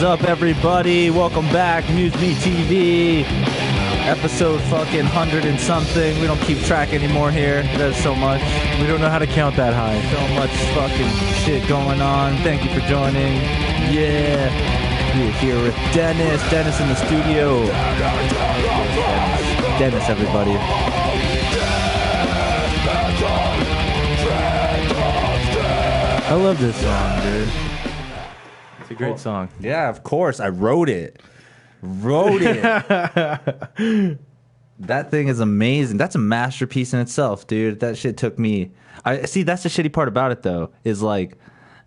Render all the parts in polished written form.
up, everybody? Welcome back, MuseMe TV. Episode fucking 100 and something. We don't keep track anymore here. There's so much. We don't know how to count that high. So much fucking shit going on. Thank you for joining. Yeah. We're here with Dennis. Dennis in the studio. Dennis, everybody. I love this song, dude. It's a great song. Yeah, of course. I wrote it. That thing is amazing. That's a masterpiece in itself, dude. That shit took me. I see. That's the shitty part about it, though, is like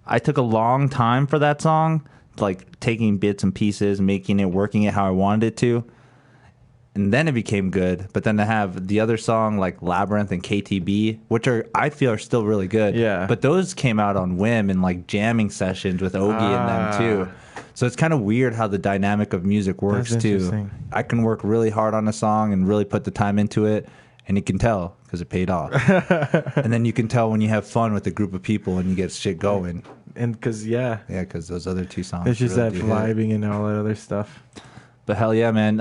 I took a long time for that song, like taking bits and pieces, making it, working it how I wanted it to, and then it became good. But then to have the other song like Labyrinth and KTB, which I feel are still really good. Yeah. But those came out on whim and like jamming sessions with Ogie and them too. So it's kind of weird how the dynamic of music works too. I can work really hard on a song and really put the time into it, and you can tell because it paid off. And then you can tell when you have fun with a group of people and you get shit going. And because, because those other two songs. it's just really that vibing and all that other stuff. But hell yeah, man.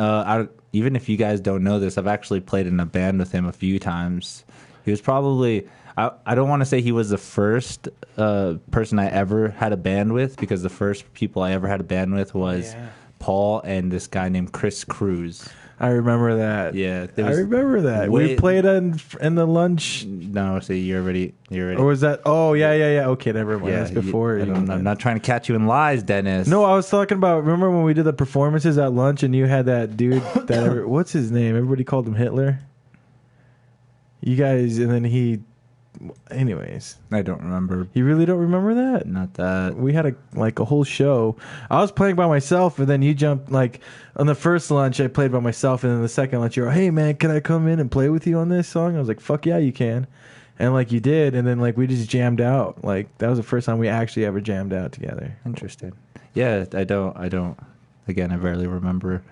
Even if you guys don't know this, I've actually played in a band with him a few times. He was probably... I don't want to say he was the first person I ever had a band with, because the first people I ever had a band with was Paul and this guy named Chris Cruz. I remember that. Yeah. I remember that. We played in the lunch. No, see, you're already... Or was that... Oh, yeah. Okay, never mind. That's before. I'm not trying to catch you in lies, Dennis. No, I was talking about... Remember when we did the performances at lunch and you had that dude... what's his name? Everybody called him Hitler. You guys... And then he... Anyways, I don't remember. You really don't remember that? Not that. We had a whole show. I was playing by myself, and then you jumped, like, on the first lunch I played by myself, and then the second lunch you were, hey man, can I come in and play with you on this song? I was like, fuck yeah, you can. And like you did, and then like we just jammed out. Like that was the first time we actually ever jammed out together. Interesting. Yeah, I don't. Again, I barely remember.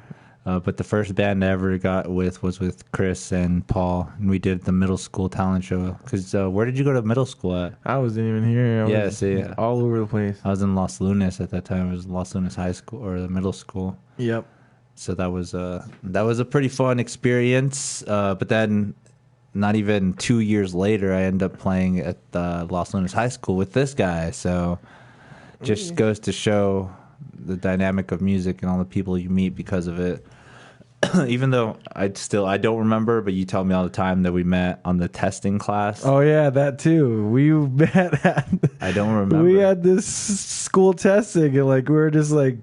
But the first band I ever got with was with Chris and Paul, and we did the middle school talent show. Because where did you go to middle school at? I wasn't even here. I was all over the place. I was in Los Lunas at that time. It was Los Lunas High School, or the middle school. Yep. So that was a pretty fun experience. But then, not even 2 years later, I ended up playing at Los Lunas High School with this guy. So just goes to show the dynamic of music and all the people you meet because of it. Even though I don't remember, but you tell me all the time that we met on the testing class. Oh yeah, that too. We met at... I don't remember. We had this school testing, and like we were just like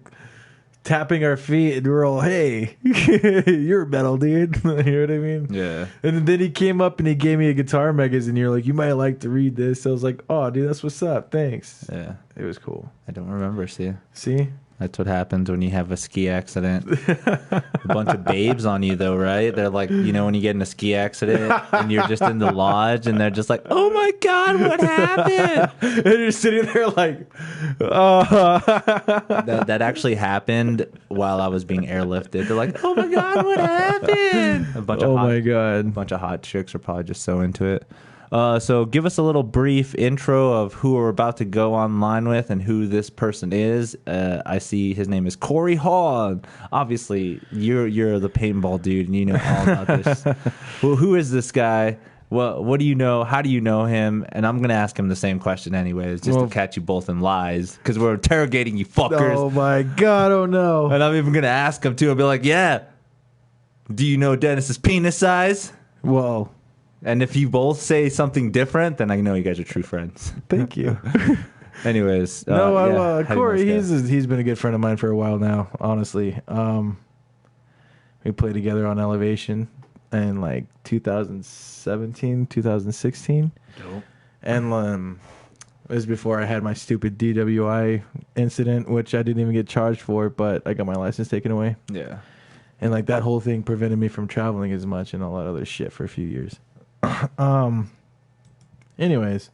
tapping our feet, and we were all, "Hey, you're metal, dude." You know what I mean? Yeah. And then he came up and he gave me a guitar magazine. You're like, "You might like to read this." So I was like, "Oh, dude, that's what's up. Thanks." Yeah, it was cool. I don't remember. See. That's what happens when you have a ski accident. A bunch of babes on you, though, right? They're like, when you get in a ski accident and you're just in the lodge and they're just like, oh my God, what happened? And you're sitting there like, That actually happened while I was being airlifted. They're like, oh my God, what happened? A bunch of hot chicks are probably just so into it. So give us a little brief intro of who we're about to go online with and who this person is. I see his name is Corey Hall. Obviously, you're the paintball dude, and you know all about this. Well, who is this guy? What do you know? How do you know him? And I'm going to ask him the same question anyways, just to catch you both in lies, because we're interrogating you fuckers. Oh, my God. Oh, no. And I'm even going to ask him, too. I'll be like, yeah, do you know Dennis's penis size? Whoa. And if you both say something different, then I know you guys are true friends. Thank you. Anyways. Corey, he's been a good friend of mine for a while now, honestly. We played together on Elevation in like 2017, 2016. Dope. And it was before I had my stupid DWI incident, which I didn't even get charged for, but I got my license taken away. Yeah. And like that whole thing prevented me from traveling as much and all that other shit for a few years. Anyways,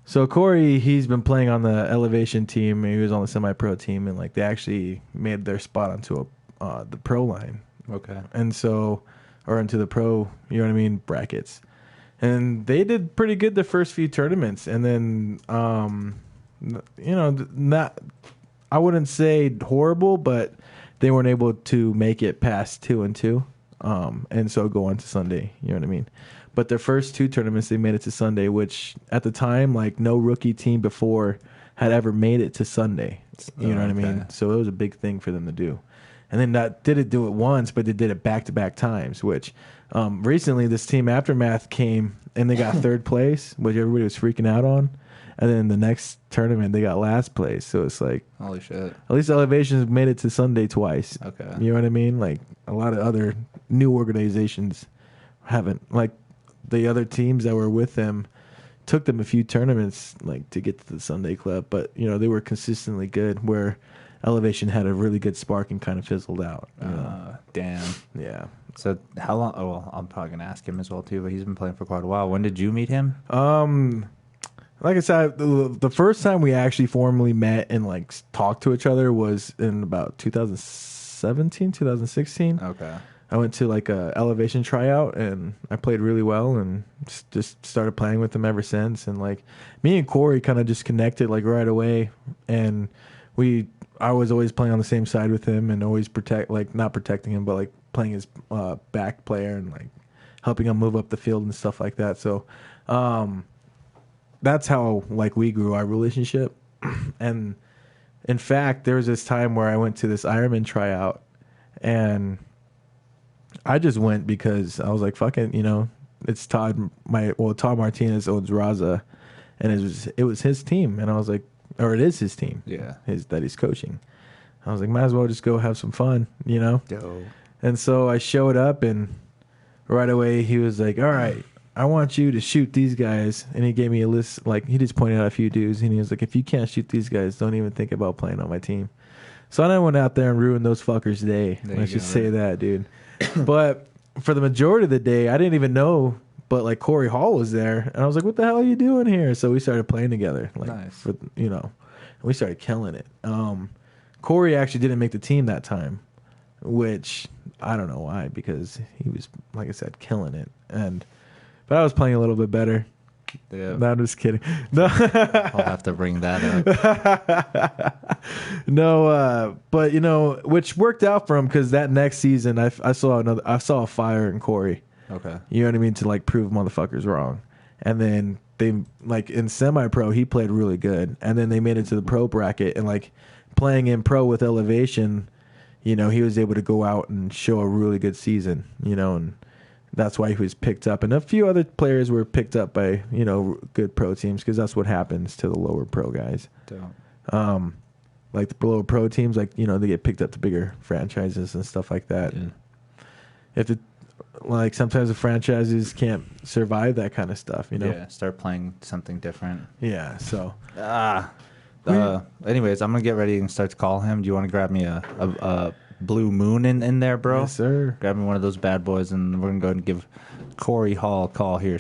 so Corey, he's been playing on the Elevation team. He was on the semi-pro team, and like they actually made their spot onto the pro line. Okay. And so, or into the pro, you know what I mean, brackets. And they did pretty good the first few tournaments, and then not I wouldn't say horrible, but they weren't able to make it past 2-2, and so go on to Sunday. You know what I mean? But their first 2 tournaments, they made it to Sunday, which at the time, like no rookie team before had ever made it to Sunday. You know what I mean? So it was a big thing for them to do. And then not did it do it once, but they did it back-to-back times, which recently this team Aftermath came and they got third place, which everybody was freaking out on. And then the next tournament, they got last place. So it's like, holy shit. At least Elevation's made it to Sunday twice. Okay. You know what I mean? Like a lot of other new organizations haven't. Like the other teams that were with them took them a few tournaments like to get to the Sunday Club. But, you know, they were consistently good where Elevation had a really good spark and kind of fizzled out. Damn. Yeah. So how long? Oh, well, I'm probably gonna ask him as well too. But he's been playing for quite a while. When did you meet him? Like I said, the first time we actually formally met and like talked to each other was in about 2017, 2016. Okay. I went to like a Elevation tryout and I played really well and just started playing with them ever since. And like me and Corey kind of just connected like right away. And I was always playing on the same side with him and always not protecting him, but like playing his back player and like helping him move up the field and stuff like that. So, that's how like we grew our relationship. And in fact, there was this time where I went to this Ironman tryout and I just went because I was like, fucking, you know, it's Todd Martinez owns Raza and it was his team. And I was like, or it is his team. Yeah. That he's coaching. I was like, might as well just go have some fun, you know? Dope. And so I showed up and right away he was like, all right, I want you to shoot these guys. And he gave me a list. Like, he just pointed out a few dudes. And he was like, if you can't shoot these guys, don't even think about playing on my team. So I went out there and ruined those fuckers' day. Let's just say that, dude. But for the majority of the day, I didn't even know. But, like, Corey Hall was there. And I was like, what the hell are you doing here? So we started playing together. Like, nice. And we started killing it. Corey actually didn't make the team that time, which I don't know why, because he was, like I said, killing it. But I was playing a little bit better. Yeah. No, I'm just kidding. No. I'll have to bring that up. No, but, which worked out for him because that next season I saw a fire in Corey. Okay. You know what I mean? To like prove motherfuckers wrong. And then they like in semi-pro, he played really good. And then they made it to the pro bracket and like playing in pro with Elevation, he was able to go out and show a really good season, and that's why he was picked up. And a few other players were picked up by, good pro teams because that's what happens to the lower pro guys. Don't. Like the lower pro teams, like, they get picked up to bigger franchises and stuff like that. Yeah. Like sometimes the franchises can't survive that kind of stuff, Yeah, start playing something different. Yeah, so. Anyways, I'm going to get ready and start to call him. Do you want to grab me a Blue Moon in there, bro? Yes, sir. Grab me one of those bad boys, and we're going to go and give Corey Hall a call here,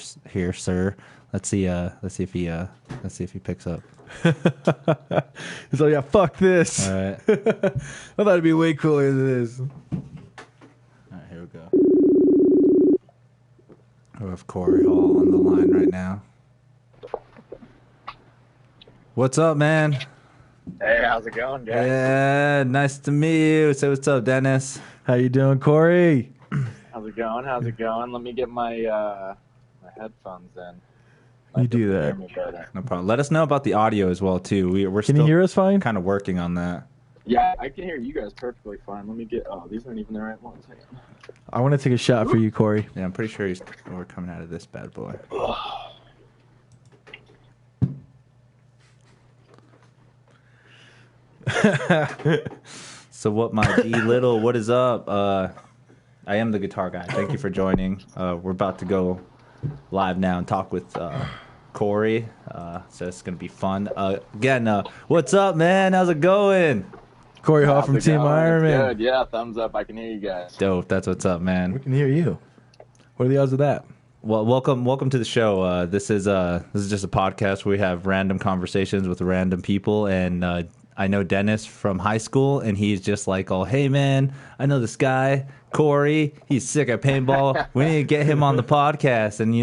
sir. Let's see if he picks up. He's like, yeah, fuck this. All right. I thought it'd be way cooler than this. All right, here we go. We have Corey Hall on the line right now. What's up, man? Hey, how's it going, guys? Yeah, nice to meet you. Say what's up, Dennis. How you doing, Corey? How's it going? Let me get my my headphones in. You do that. No problem. Let us know about the audio as well, too. We're Can still you hear us fine? kind of working on that. Yeah, I can hear you guys perfectly fine. Let me get. Oh, these aren't even the right ones. Hang on. I want to take a shot for you, Corey. Yeah, I'm pretty sure we're coming out of this bad boy. So what, my D Little, what is up? I am the guitar guy. Thank you for joining. We're about to go live now and talk with Corey. So it's going to be fun. Again, what's up, man? How's it going? Corey Hall from Team Ironman. Good, yeah, thumbs up. I can hear you guys. Dope. That's what's up, man. We can hear you. What are the odds of that? Well, welcome to the show. This is just a podcast where we have random conversations with random people, and I know Dennis from high school, and he's just like, oh, hey, man, I know this guy, Corey. He's sick at paintball. We need to get him on the podcast. And,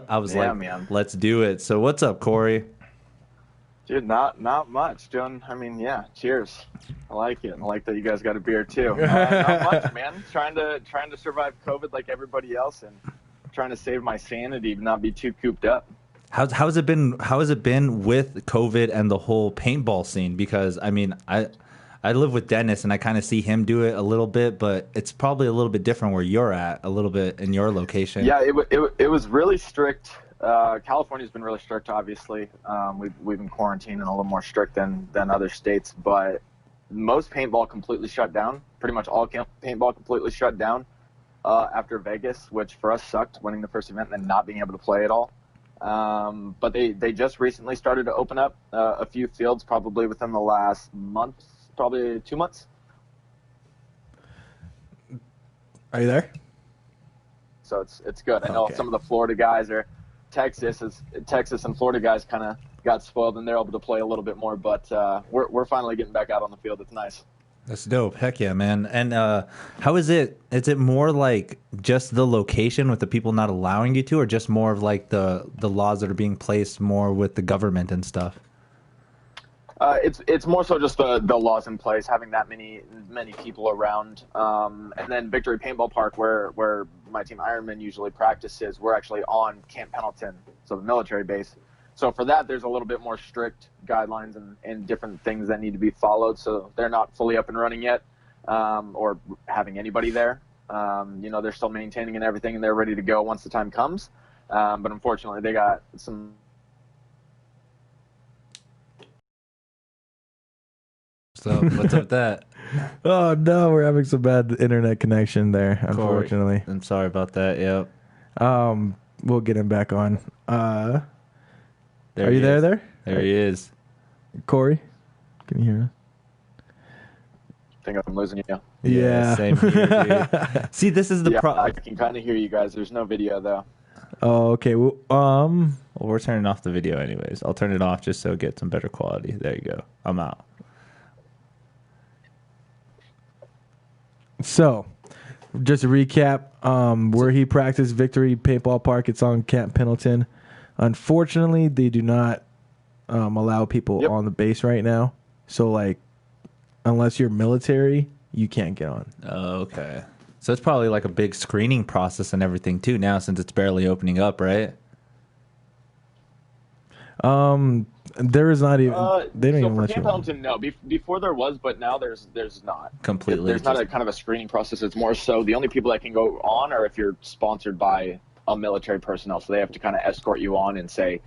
I was like, man. Let's do it. So what's up, Corey? Dude, not much. Doing, I mean, yeah. Cheers. I like it. I like that you guys got a beer too. Not much, man. Trying to survive COVID like everybody else, and trying to save my sanity, but not be too cooped up. How's it been? How has it been with COVID and the whole paintball scene? Because I mean, I live with Dennis, and I kind of see him do it a little bit, but it's probably a little bit different where you're at, a little bit in your location. Yeah, it was really strict. California's been really strict, obviously. We've been quarantining a little more strict than other states, but most paintball completely shut down. Pretty much all paintball completely shut down after Vegas, which for us sucked, winning the first event and then not being able to play at all. But they just recently started to open up a few fields, probably within the last month, probably 2 months. Are you there? So it's good. I know some of the Florida guys are Texas and Florida guys kind of got spoiled and they're able to play a little bit more, but we're finally getting back out on the field. It's nice. That's dope. Heck yeah, man. And how is it? Is it more like just the location with the people not allowing you to, or just more of like the laws that are being placed more with the government and stuff? It's more so just the laws in place, having that many people around, and then Victory Paintball Park, where my team Ironman usually practices, we're actually on Camp Pendleton, so the military base. So for that, there's a little bit more strict guidelines and different things that need to be followed. So they're not fully up and running yet, or having anybody there. They're still maintaining and everything, and they're ready to go once the time comes. But unfortunately, they got some. So what's up with that? Oh no, we're having some bad internet connection there, unfortunately. I'm sorry about that. Yep. We'll get him back on. Are There you he there? is. There, There he is. Corey. Can you hear us? I think I'm losing you. Yeah. Same here, dude. See, this is the problem. I can kind of hear you guys. There's no video though. Oh, okay. Well, Well, we're turning off the video anyways. I'll turn it off just so it gets some better quality. There you go. I'm out. So, just to recap, where he practiced Victory Paintball Park, it's on Camp Pendleton. Unfortunately, they do not allow people on the base right now. So, like, unless you're military, you can't get on. Oh, okay. So it's probably like a big screening process and everything too now, since it's barely opening up, right? There is not even. They don't even let you. Camp Pendleton, no. Before there was, but now there's not. Completely. There's not a kind of a screening process. It's more so the only people that can go on are if you're sponsored by a military personnel. So they have to kind of escort you on and say,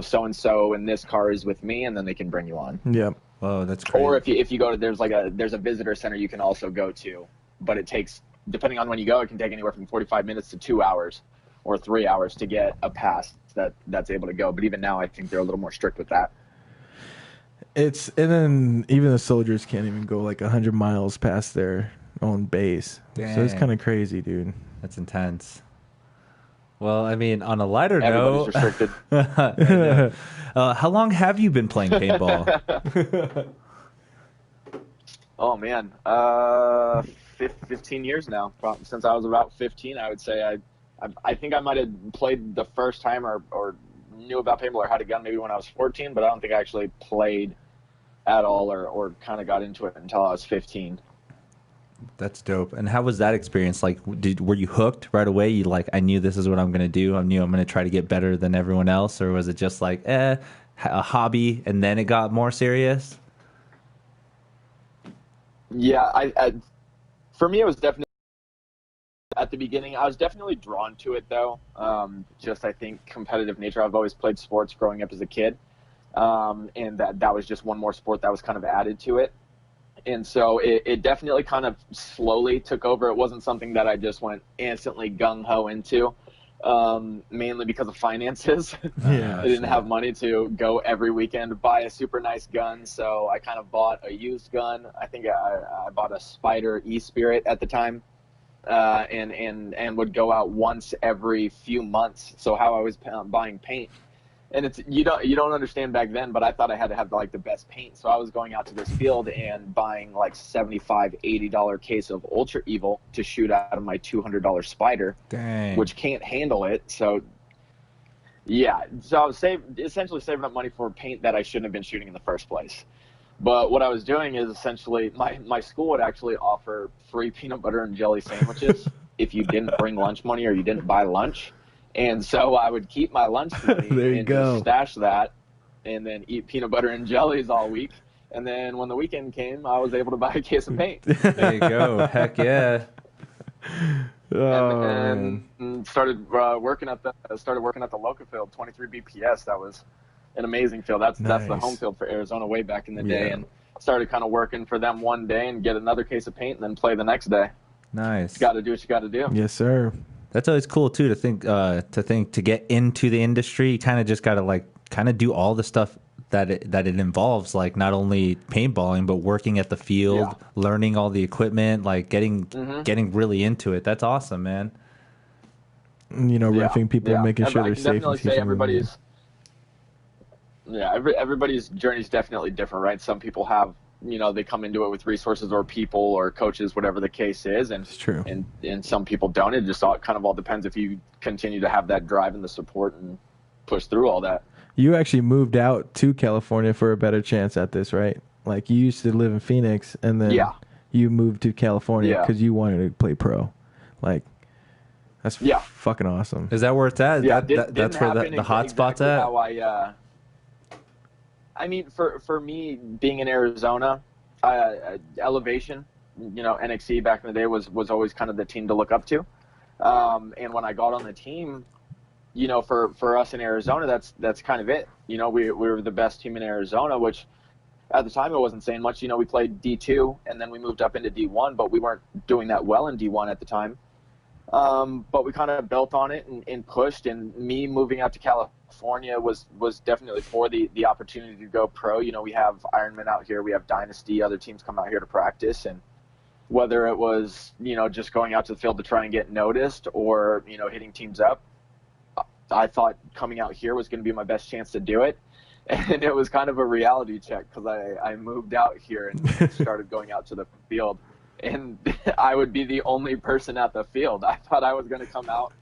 so and so in this car is with me, and then they can bring you on. Yep. Whoa, that's crazy. Or if you go to there's a visitor center you can also go to, but it takes, depending on when you go, it can take anywhere from 45 minutes to 2 hours or 3 hours to get a pass that's able to go. But even now, I think they're a little more strict with that. And then even the soldiers can't even go like 100 miles past their own base. Dang. So it's kind of crazy, dude. That's intense. Well, I mean, on a lighter Everybody's note, restricted. how long have you been playing paintball? Oh man, 15 years now. Since I was about 15, I would say I think I might have played the first time or knew about paintball or had a gun maybe when I was 14, but I don't think I actually played at all or kind of got into it until I was 15. That's dope. And how was that experience? Like, were you hooked right away? You like, I knew this is what I'm going to do. I knew I'm going to try to get better than everyone else, or was it just like a hobby and then it got more serious? Yeah, for me it was definitely at the beginning. I was definitely drawn to it though. Just I think competitive nature. I've always played sports growing up as a kid, and that was just one more sport that was kind of added to it. And so it definitely kind of slowly took over. It wasn't something that I just went instantly gung-ho into, mainly because of finances. I didn't have money to go every weekend buy a super nice gun, so I kind of bought a used gun. I think I bought a Spider E-Spirit at the time, and would go out once every few months. So how I was buying paint. And it's you don't understand back then, but I thought I had to have like the best paint. So I was going out to this field and buying like $75, $80 case of Ultra Evil to shoot out of my $200 Spider, Dang. which can't handle it. So Yeah, so I was essentially saving up money for paint that I shouldn't have been shooting in the first place. But what I was doing is essentially my school would actually offer free peanut butter and jelly sandwiches if you didn't bring lunch money or you didn't buy lunch. And so I would keep my lunch money and just stash that and then eat peanut butter and jellies all week. And then when the weekend came, I was able to buy a case of paint. There you go. Heck yeah. And started working at the local field, 23 BPS. That was an amazing field. That's the home field for Arizona way back in the day. And started kind of working for them one day and get another case of paint and then play the next day. Nice. You got to do what you got to do. Yes, sir. That's always cool too to think to get into the industry. You kind of just got to do all the stuff that it involves, like not only paintballing but working at the field, learning all the equipment, like getting really into it. That's awesome, man. You know, riffing people, making sure they're safe. Definitely say everybody's journey is definitely different, right? Some people have, they come into it with resources or people or coaches, whatever the case is, and it's true. And some people don't. It just kind of all depends if you continue to have that drive and the support and push through all that. You actually moved out to California for a better chance at this, right? Like you used to live in Phoenix, and then you moved to California because you wanted to play pro. Like that's fucking awesome. Is that where it's at? Yeah, that's where the hot spot's at. How I mean, for me being in Arizona, Elevation, NXC back in the day was always kind of the team to look up to. And when I got on the team, for us in Arizona, that's kind of it. We were the best team in Arizona, which at the time it wasn't saying much. We played D2 and then we moved up into D1, but we weren't doing that well in D1 at the time. But we kind of built on it and pushed, and me moving out to California was definitely for the opportunity to go pro. We have Ironman out here, we have Dynasty, other teams come out here to practice, and whether it was, just going out to the field to try and get noticed or, hitting teams up, I thought coming out here was going to be my best chance to do it. And it was kind of a reality check because I moved out here and started going out to the field. And I would be the only person at the field. I thought I was going to come out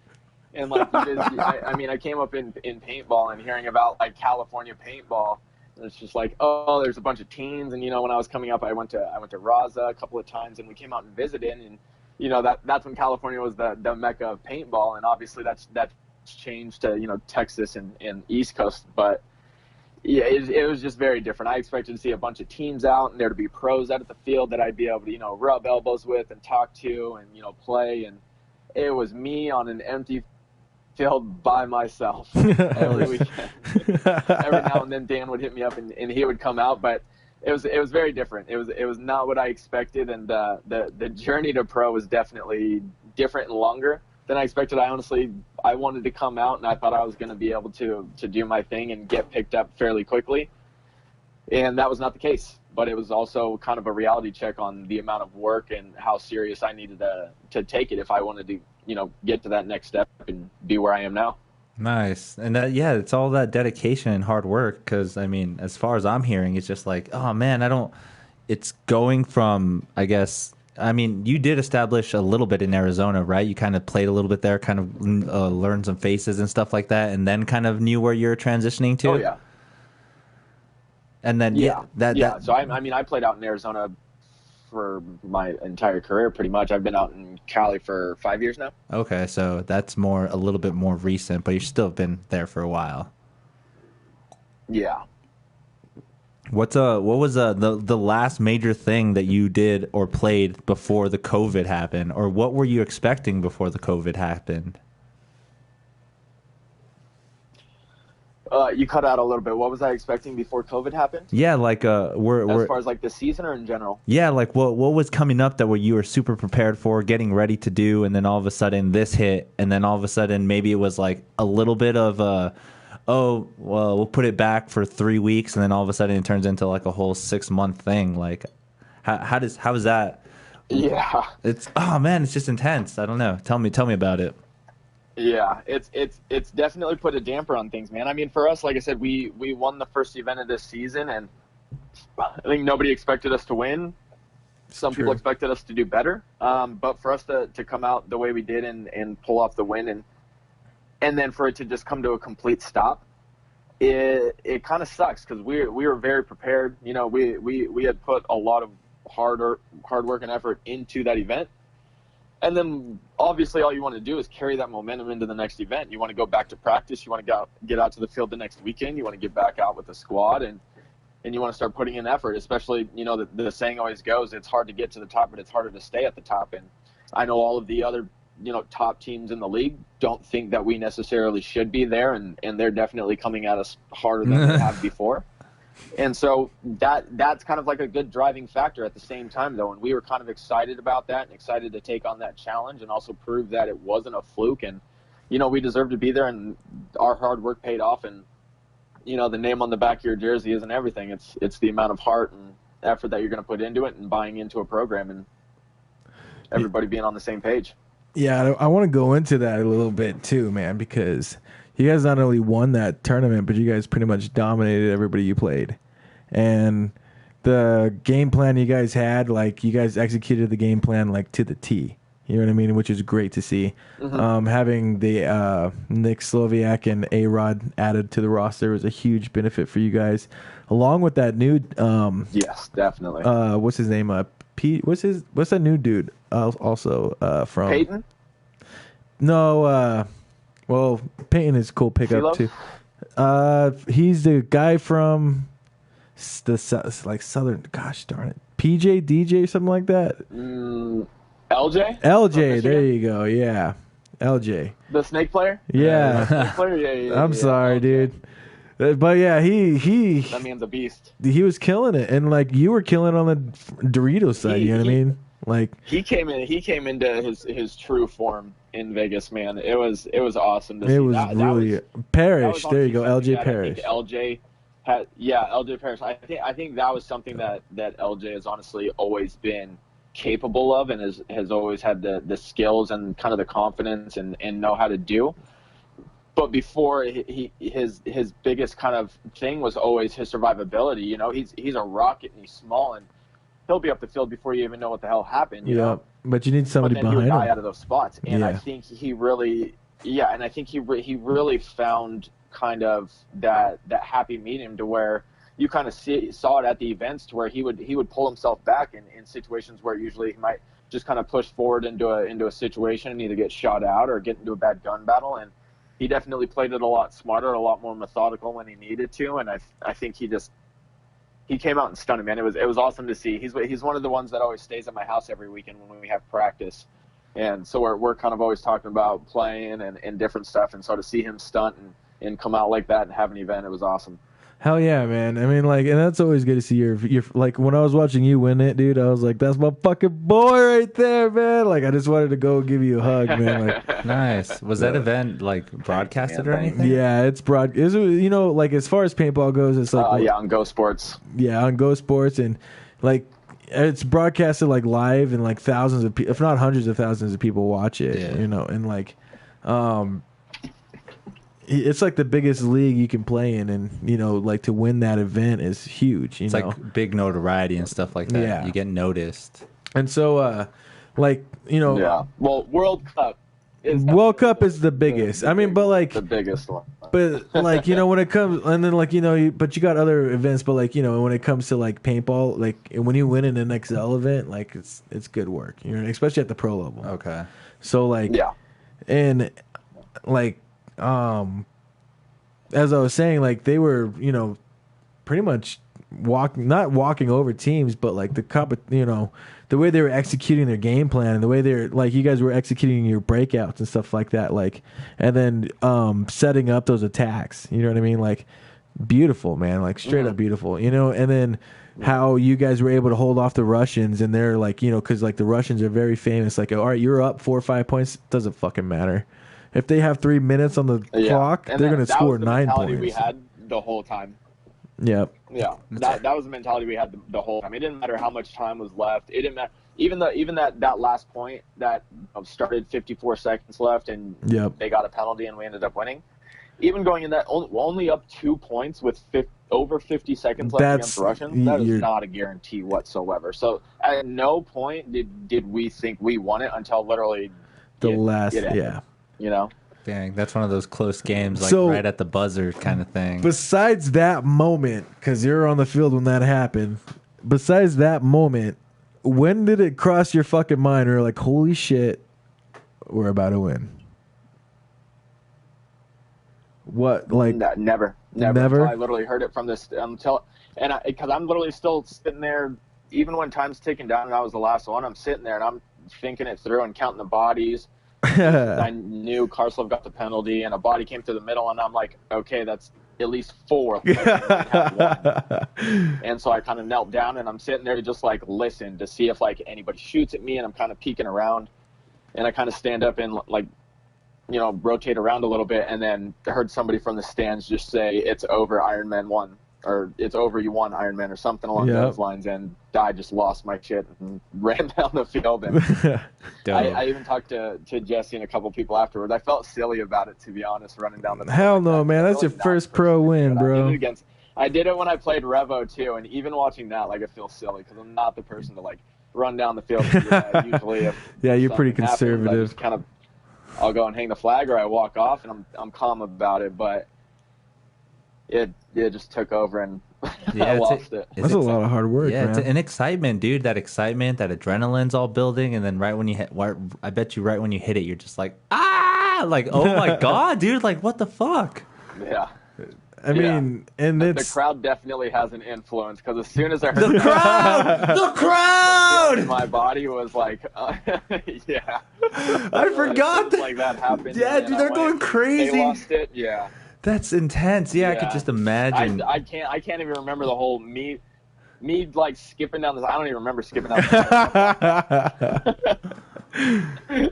and I came up in paintball and hearing about like California paintball. And it's just like, oh, there's a bunch of teams. And, when I was coming up, I went to Raza a couple of times and we came out and visited. And, that's when California was the mecca of paintball. And obviously that's changed to, Texas and East Coast. But yeah, it was just very different. I expected to see a bunch of teams out and there to be pros out at the field that I'd be able to, rub elbows with and talk to and, play. And it was me on an empty field by myself every weekend. Every now and then Dan would hit me up and he would come out, but it was very different. It was not what I expected. And the journey to pro was definitely different and longer than I expected. I wanted to come out and I thought I was going to be able to do my thing and get picked up fairly quickly. And that was not the case, but it was also kind of a reality check on the amount of work and how serious I needed to take it if I wanted to, get to that next step and be where I am now. Nice. And it's all that dedication and hard work. Cause as far as I'm hearing, it's just like, oh man, it's going from, I guess, you did establish a little bit in Arizona, right? You kind of played a little bit there, kind of learned some faces and stuff like that, and then kind of knew where you're transitioning to. Oh, yeah. And then, So, I played out in Arizona for my entire career, pretty much. I've been out in Cali for 5 years now. Okay, so that's a little bit more recent, but you've still been there for a while. Yeah. What was the last major thing that you did or played before the COVID happened, or what were you expecting before the COVID happened? You cut out a little bit. What was I expecting before COVID happened? Yeah, like as far as like the season or in general? Yeah, like what was coming up that you were super prepared for, getting ready to do, and then all of a sudden this hit, and then all of a sudden maybe it was like a little bit of oh, well, we'll put it back for 3 weeks, and then all of a sudden it turns into like a whole 6-month thing. Like, how is that? Yeah, it's just intense. I don't know. Tell me about it. Yeah, it's definitely put a damper on things, man. For us, like I said, we won the first event of this season, and I think nobody expected us to win. Some people expected us to do better, but for us to come out the way we did and pull off the win and and then for it to just come to a complete stop, it kind of sucks, because we were very prepared. You know, we had put a lot of hard work and effort into that event. And then obviously all you want to do is carry that momentum into the next event. You want to go back to practice. You want to get out to the field the next weekend. You want to get back out with the squad, and you want to start putting in effort, especially, you know, the saying always goes, it's hard to get to the top, but it's harder to stay at the top. And I know all of the other, you know, top teams in the league don't think that we necessarily should be there, and they're definitely coming at us harder than they have before. And so that's kind of like a good driving factor at the same time, though. And we were kind of excited about that and excited to take on that challenge and also prove that it wasn't a fluke. And, you know, we deserved to be there, and our hard work paid off. And, you know, the name on the back of your jersey isn't everything. It's the amount of heart and effort that you're going to put into it and buying into a program and everybody being on the same page. Yeah, I want to go into that a little bit too, man, because you guys not only won that tournament, but you guys pretty much dominated everybody you played. And the game plan you guys had, like, you guys executed the game plan, like, to the T. You know what I mean? Which is great to see. Mm-hmm. Having the Nick Sloviak and A-Rod added to the roster was a huge benefit for you guys. Along with that new... yes, definitely. What's his name? Pete. What's that new dude? Also from... Peyton? No, well, Peyton is a cool pickup too. He's the guy from the southern. Gosh darn it, PJ DJ something like that. LJ. LJ, there you go. Yeah, LJ. The snake player. Yeah. Snake player? Yeah. I'm sorry, LJ. Dude. But yeah, he. That man's a beast. He was killing it, and like you were killing on the Doritos side. You know what I mean? Like he came into his true form in Vegas, man. It was awesome to see. It was really Parrish. There you go, LJ Parrish. LJ Parrish. I think that was something that LJ has honestly always been capable of, and has always had the skills and kind of the confidence and know how to do. But before, his biggest kind of thing was always his survivability. You know, he's a rocket and he's small, and he'll be up the field before you even know what the hell happened. You know? But you need somebody behind him. He would die out of those spots, and I think he really, he really found kind of that happy medium to where you kind of saw it at the events, to where he would pull himself back in situations where usually he might just kind of push forward into a situation and either get shot out or get into a bad gun battle. And he definitely played it a lot smarter, a lot more methodical when he needed to. And I think he came out and stunned him, man. It was awesome to see. He's one of the ones that always stays at my house every weekend when we have practice. And so we're kind of always talking about playing and different stuff. And so to see him stunt and come out like that and have an event, it was awesome. Hell yeah, man. I mean, like, and that's always good to see your like, when I was watching you win it, dude, I was like, that's my fucking boy right there, man. Like, I just wanted to go give you a hug, man. Like, nice. Was that event like broadcasted or anything? Yeah, it's you know, like, as far as paintball goes, it's like on Go Sports. Yeah, on Go Sports, and like it's broadcasted like live, and like thousands of people, if not hundreds of thousands of people watch it. Yeah. You know, and like it's like the biggest league you can play in, and you know, like, to win that event is huge. It's like big notoriety and stuff like that. Yeah, you get noticed. And so, like, you know, yeah. Well, World Cup is the biggest. I mean, but like the biggest one. But like, you know, when it comes, and then like, you know, but you got other events. But like, you know, when it comes to like paintball, like when you win in an XL event, like it's good work. You know, especially at the pro level. Okay. So like, yeah, and like. As I was saying, like, they were, you know, pretty much not walking over teams, but like you know, the way they were executing their game plan and the way they're like, you guys were executing your breakouts and stuff like that, like, and then setting up those attacks. You know what I mean? Like, beautiful, man, like straight up beautiful. You know, and then how you guys were able to hold off the Russians, and they're like, you know, because like the Russians are very famous. Like, all right, you're up 4 or 5 points, doesn't fucking matter. If they have 3 minutes on the clock, they're going to score 9 points. That was the mentality we had the whole time. Yep. Yeah. That was the mentality we had the whole time. It didn't matter how much time was left. It didn't matter. Even that last point that started 54 seconds left, and they got a penalty and we ended up winning. Even going in that only up 2 points with over 50 seconds left against the Russians, that is not a guarantee whatsoever. So at no point did we think we won it until literally the last. You know, Dang, that's one of those close games, like So- right at the buzzer kind of thing. Besides that moment, because you're on the field when that happened, besides that moment, when did it cross your fucking mind? Or you're like, holy shit, we're about to win? What, like, Never. Until I literally heard it from this because I'm literally still sitting there, even when time's ticking down and I was the last one. I'm sitting there and I'm thinking it through and counting the bodies. I knew Karslov got the penalty and a body came through the middle, and I'm like, okay, that's at least 4. And so I kind of knelt down and I'm sitting there to just like listen to see if like anybody shoots at me, and I'm kind of peeking around, and I kind of stand up and like, you know, rotate around a little bit, and then heard somebody from the stands just say, "It's over, Iron Man won," or "It's over, you won, Iron Man," or something along those lines. And I just lost my shit and ran down the field. And I even talked to Jesse and a couple people afterwards. I felt silly about it, to be honest, running down the field. Hell no, man. That's your first pro win, bro. I did it when I played Revo too, and even watching that, like, I feel silly because I'm not the person to like run down the field. Usually, you're pretty conservative. I'll go and hang the flag, or I walk off, and I'm calm about it. But it just took over, and I lost it. That's a lot of hard work, man. It's an excitement, dude. That excitement, that adrenaline's all building, and then right when you hit, I bet you right when you hit it, you're just like, like, oh my god, dude, like, what the fuck? Yeah. I mean, and the crowd definitely has an influence, because as soon as I heard the crowd, my body was like, yeah. I forgot that like that happened. Yeah, dude, they're going crazy. They lost it. Yeah. That's intense. Yeah, I could just imagine. I can't even remember the whole me like skipping down this. I don't even remember skipping down this.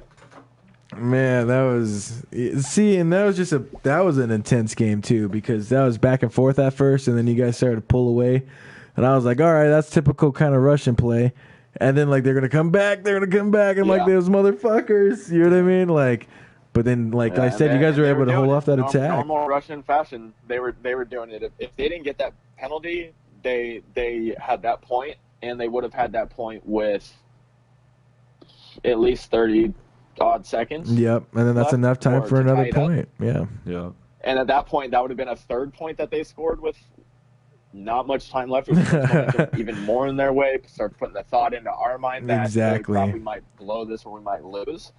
Man, that was that was an intense game too, because that was back and forth at first, and then you guys started to pull away, and I was like, all right, that's typical kind of Russian play, and then like they're gonna come back, and like those motherfuckers, you know what I mean, like. But then, like I said, you guys were able to hold off that attack. Normal Russian fashion, they were doing it. If they didn't get that penalty, they had that point, and they would have had that point with at least 30-odd seconds. Yep, and then that's enough time for another point. Yeah. And at that point, that would have been a third point that they scored with not much time left. It was even more in their way. Start putting the thought into our mind that we might blow this or we might lose.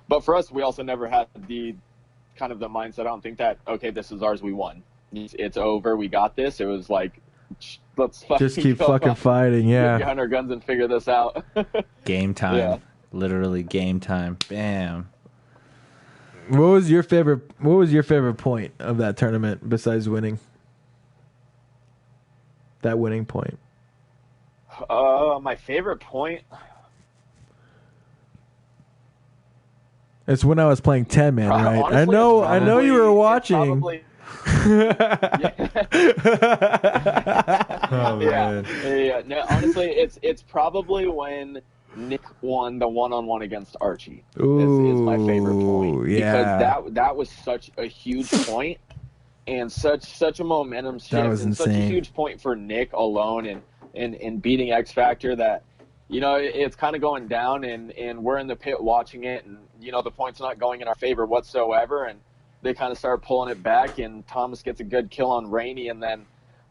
But for us, we also never had the kind of the mindset. I don't think that, okay, this is ours, we won. It's over, we got this. It was like, let's just keep fucking fighting, yeah. Get our guns and figure this out. Game time. Yeah. Literally game time. Bam. What was your favorite point of that tournament besides winning? That winning point. My favorite point. It's when I was playing 10-man, right? Honestly, I know you were watching. Oh man. Yeah. No, honestly, it's probably when Nick won the one-on-one against Archie. Is my favorite point. Yeah. Because that was such a huge point, and such a momentum shift, that was and insane. Such a huge point for Nick alone, and beating X Factor. That, you know, it's kind of going down, and we're in the pit watching it, and, you know, the point's not going in our favor whatsoever, and they kind of start pulling it back, and Thomas gets a good kill on Rainey, and then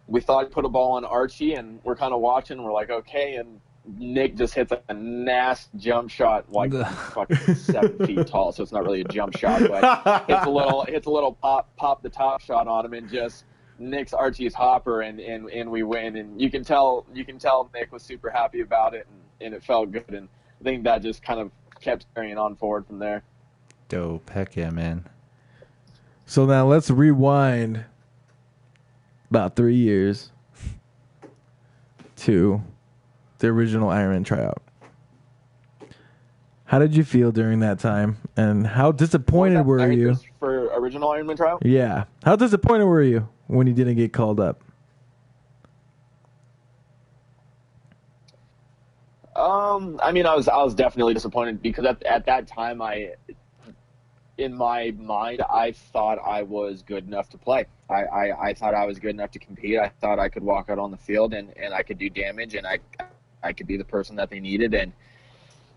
we thought he put a ball on Archie, and we're kind of watching, and we're like, okay, and Nick just hits a nasty jump shot, like fucking 7 feet tall, so it's not really a jump shot, but hits a little pop the top shot on him, and just nicks Archie's hopper, and we win, and you can tell Nick was super happy about it, and it felt good, and I think that just kind of kept carrying on forward from there. Dope. Heck yeah, man. So now let's rewind about 3 years to the original Ironman tryout. How did you feel during that time, and how disappointed were you? For original Ironman tryout? Yeah. How disappointed were you when you didn't get called up? I mean, I was definitely disappointed, because at that time, in my mind, I thought I was good enough to play. I thought I was good enough to compete. I thought I could walk out on the field and I could do damage, and I could be the person that they needed. And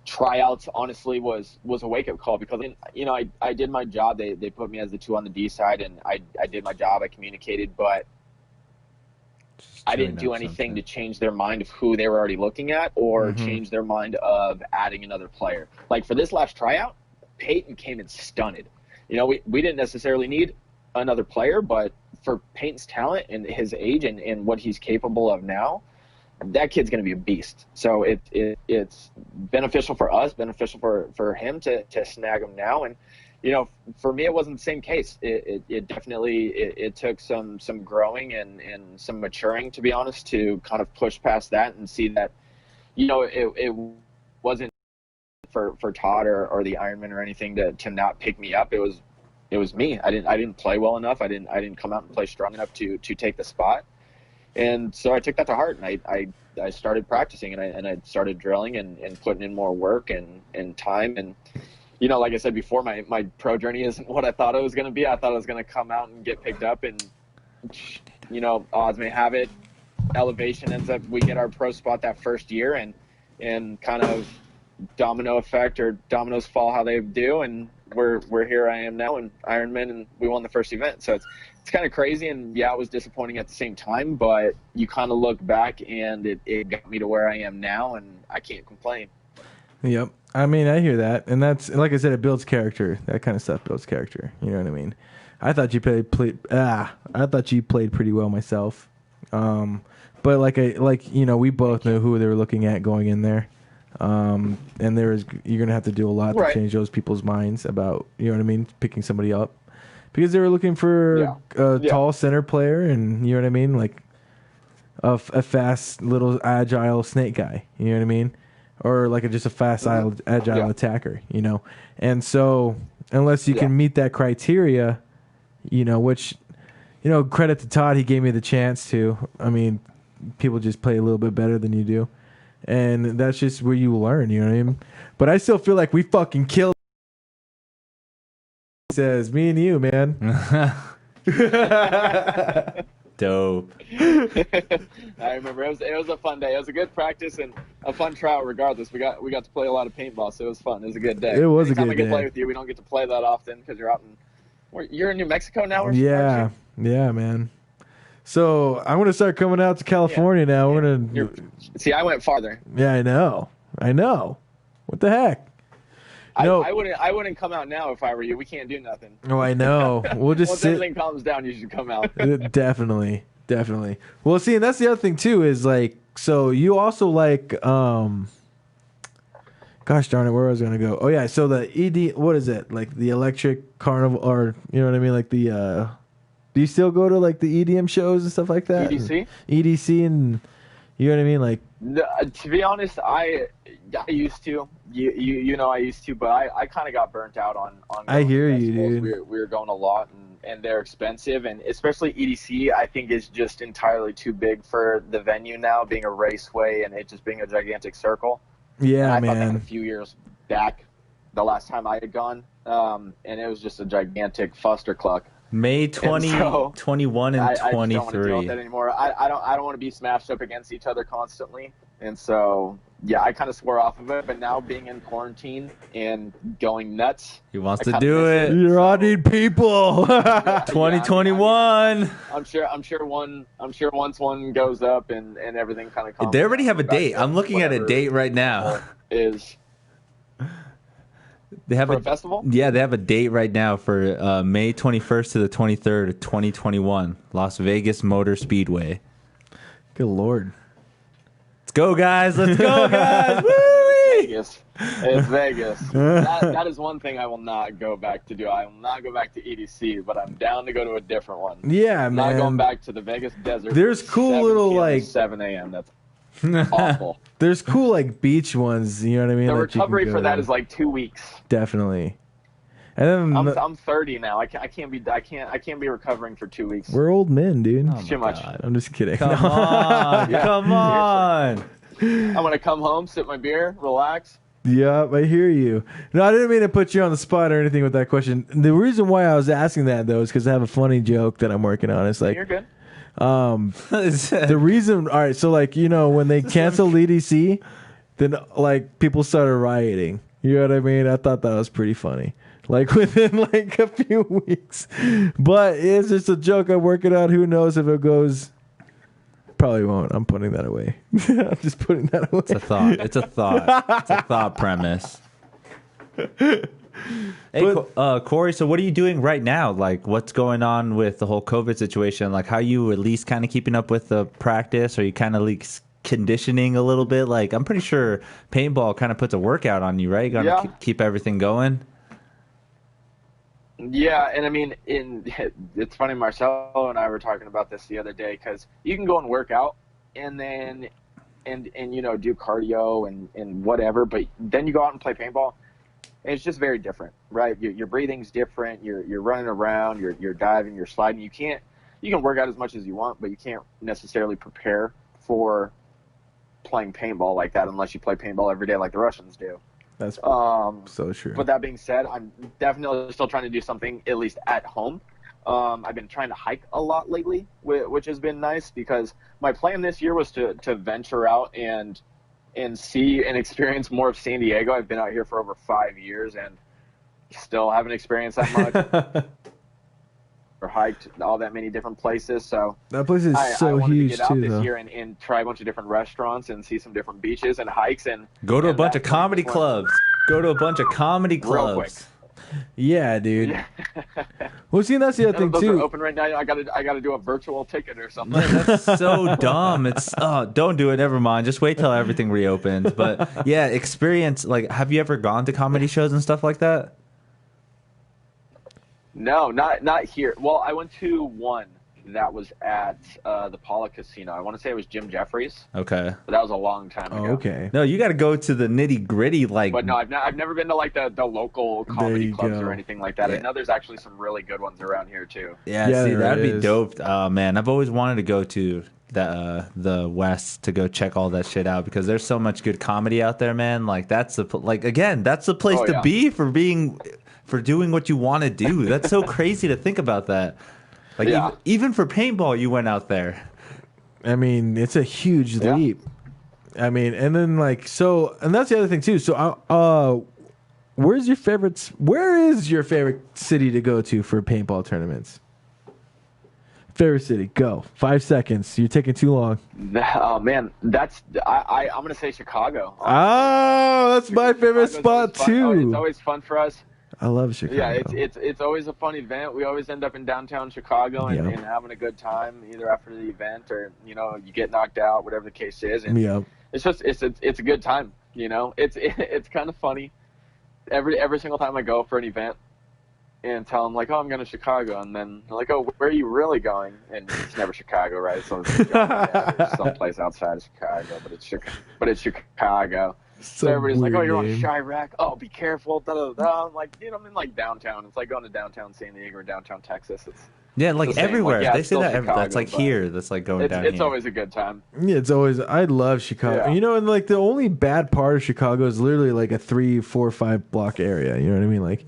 tryouts honestly was a wake up call, because you know I did my job. They put me as the 2 on the D side, and I did my job. I communicated, but I didn't do anything to change their mind of who they were already looking at, or change their mind of adding another player. Like for this last tryout, Peyton came in stunted. You know, we didn't necessarily need another player, but for Peyton's talent and his age and what he's capable of now, that kid's going to be a beast. So it's beneficial for us, beneficial for him to snag him now. And, you know, for me, it wasn't the same case. It definitely took some growing and some maturing, to be honest, to kind of push past that and see that, you know, it wasn't for Todd or the Ironman or anything to not pick me up. It was me. I didn't play well enough. I didn't come out and play strong enough to take the spot. And so I took that to heart, and I started practicing, and I started drilling and putting in more work and time. And, you know, like I said before, my pro journey isn't what I thought it was going to be. I thought I was going to come out and get picked up, and, you know, odds may have it, elevation ends up, we get our pro spot that first year, and kind of domino effect, or dominoes fall how they do, and we're here. I am now in Ironman, and we won the first event. So it's kind of crazy, and yeah, it was disappointing at the same time, but you kind of look back, and it got me to where I am now, and I can't complain. Yep. I mean, I hear that, and that's, like I said, it builds character. That kind of stuff builds character. You know what I mean? I thought you played pretty well myself. But you know, we both knew who they were looking at going in there. And you're gonna have to do a lot to change those people's minds about, you know what I mean, picking somebody up, because they were looking for a tall center player, and you know what I mean, like a fast little agile snake guy, you know what I mean, or like just a fast agile attacker, you know. And so unless you can meet that criteria, you know, which, you know, credit to Todd, he gave me the chance to. I mean, people just play a little bit better than you do. And that's just where you learn, you know what I mean? But I still feel like we fucking killed. He says, me and you, man. Dope. I remember it was a fun day. It was a good practice and a fun tryout regardless. We got to play a lot of paintball, so it was fun. It was a good day. It was a good day. Anytime I get to play with you, we don't get to play that often because you're in New Mexico now? Yeah, man. So I'm gonna start coming out to California now. We're gonna see. I went farther. Yeah, I know. What the heck? I wouldn't come out now if I were you. We can't do nothing. Oh, I know. We'll just once everything calms down, you should come out. Definitely. Well, see, and that's the other thing too is like, so you also like, gosh darn it, where was I gonna go? Oh yeah, so the ED, what is it? Like the electric carnival, or you know what I mean? Like the do you still go to like the EDM shows and stuff like that? EDC, and you know what I mean? Like, to be honest, I used to. You know I used to, but I kind of got burnt out on I hear you, dude. We were going a lot, and they're expensive, and especially EDC, I think is just entirely too big for the venue now, being a raceway and it just being a gigantic circle. Yeah, and I man. thought that a few years back, the last time I had gone, and it was just a gigantic fustercluck. May 21 and 23. I just don't want to deal with that anymore. I don't want to be smashed up against each other constantly. And so, yeah, I kind of swore off of it. But now being in quarantine and going nuts, he wants to do it. You're auditing people. 2021. I'm sure once one goes up and everything kind of comes. They already have a date. I'm looking at a date right now. They have a festival? Yeah, they have a date right now for May 21st to the 23rd of 2021, Las Vegas Motor Speedway. Good Lord. Let's go, guys. Let's go, guys. Woo! Vegas. It's Vegas. That is one thing I will not go back to do. I will not go back to EDC, but I'm down to go to a different one. Yeah, I'm man. not going back to the Vegas desert. There's cool little, like... 7 a.m. That's awful. There's cool like beach ones, you know what I mean? The recovery for that is like 2 weeks. Definitely. And then I'm 30 now. I can't be recovering for 2 weeks. We're old men, dude. It's too much. I'm just kidding. Come on. Yeah, come on. I'm gonna come home, sip my beer, relax. Yeah, I hear you. No, I didn't mean to put you on the spot or anything with that question. The reason why I was asking that though is because I have a funny joke that I'm working on. It's like, you're good. The reason, all right, so like, you know, when they canceled EDC, then like people started rioting. You know what I mean? I thought that was pretty funny. Like within like a few weeks, but it's just a joke. I'm working out. Who knows if it goes? Probably won't. I'm putting that away. I'm just putting that away. It's a thought. It's a thought premise. Hey, Corey, so what are you doing right now? Like, what's going on with the whole COVID situation? Like, how you at least kind of keeping up with the practice? Are you kind of like conditioning a little bit? Like, I'm pretty sure paintball kind of puts a workout on you, right? You gotta keep everything going. Yeah, and I mean, it's funny, Marcelo and I were talking about this the other day, because you can go and work out and then and do cardio and whatever, but then you go out and play paintball. And it's just very different, right? Your breathing's different. You're running around. You're diving. You're sliding. You can work out as much as you want, but you can't necessarily prepare for playing paintball like that unless you play paintball every day like the Russians do. That's so true. But that being said, I'm definitely still trying to do something at least at home. I've been trying to hike a lot lately, which has been nice, because my plan this year was to venture out and see and experience more of San Diego. I've been out here for over 5 years and still haven't experienced that much or hiked all that many different places. So that place is so huge to get out too, this though. year and try a bunch of different restaurants and see some different beaches and hikes and go to a bunch of comedy clubs. Go to a bunch of comedy clubs. Real quick. Yeah, dude. Yeah. Well, see, that's the other thing those too. Are open right now. I gotta do a virtual ticket or something. That's so dumb. It's don't do it. Never mind. Just wait till everything reopens. But yeah, experience. Like, have you ever gone to comedy shows and stuff like that? No, not here. Well, I went to one that was at the Paula Casino. I want to say it was Jim Jeffries. Okay. But that was a long time ago. Okay. No, you got to go to the nitty gritty. Like, but no, I've never been to like the local comedy clubs or anything like that. Yeah. I know there's actually some really good ones around here too. Yeah, see, that'd be dope. Man, I've always wanted to go to the West to go check all that shit out, because there's so much good comedy out there, man. Like, that's the place to be for doing what you want to do. That's so crazy to think about that. Like, even for paintball, you went out there. I mean, it's a huge leap. I mean, and then like, so, and that's the other thing too. So, where is your favorite city to go to for paintball tournaments? Favorite city, go. 5 seconds. You're taking too long. Oh man, I'm gonna say Chicago. Oh, that's my favorite spot too. It's always fun for us. I love Chicago. Yeah, it's always a fun event. We always end up in downtown Chicago and having a good time, either after the event or you get knocked out, whatever the case is. And it's just it's a good time. It's kind of funny. Every single time I go for an event and tell them like, oh, I'm going to Chicago, and then they're like, oh, where are you really going? And it's never Chicago, right? So it's someplace outside of Chicago, but it's Chicago. So everybody's like, oh, you're on Chirac. Oh, be careful. Da, da, da. I'm like, I'm in like downtown. It's like going to downtown San Diego or downtown Texas. It's like everywhere. Like, they say that Chicago, that's like here. That's like going down It's here. always a good time. Yeah, it's always. I love Chicago. Yeah. And like the only bad part of Chicago is literally like a 3, 4, 5 block area. You know what I mean? Like,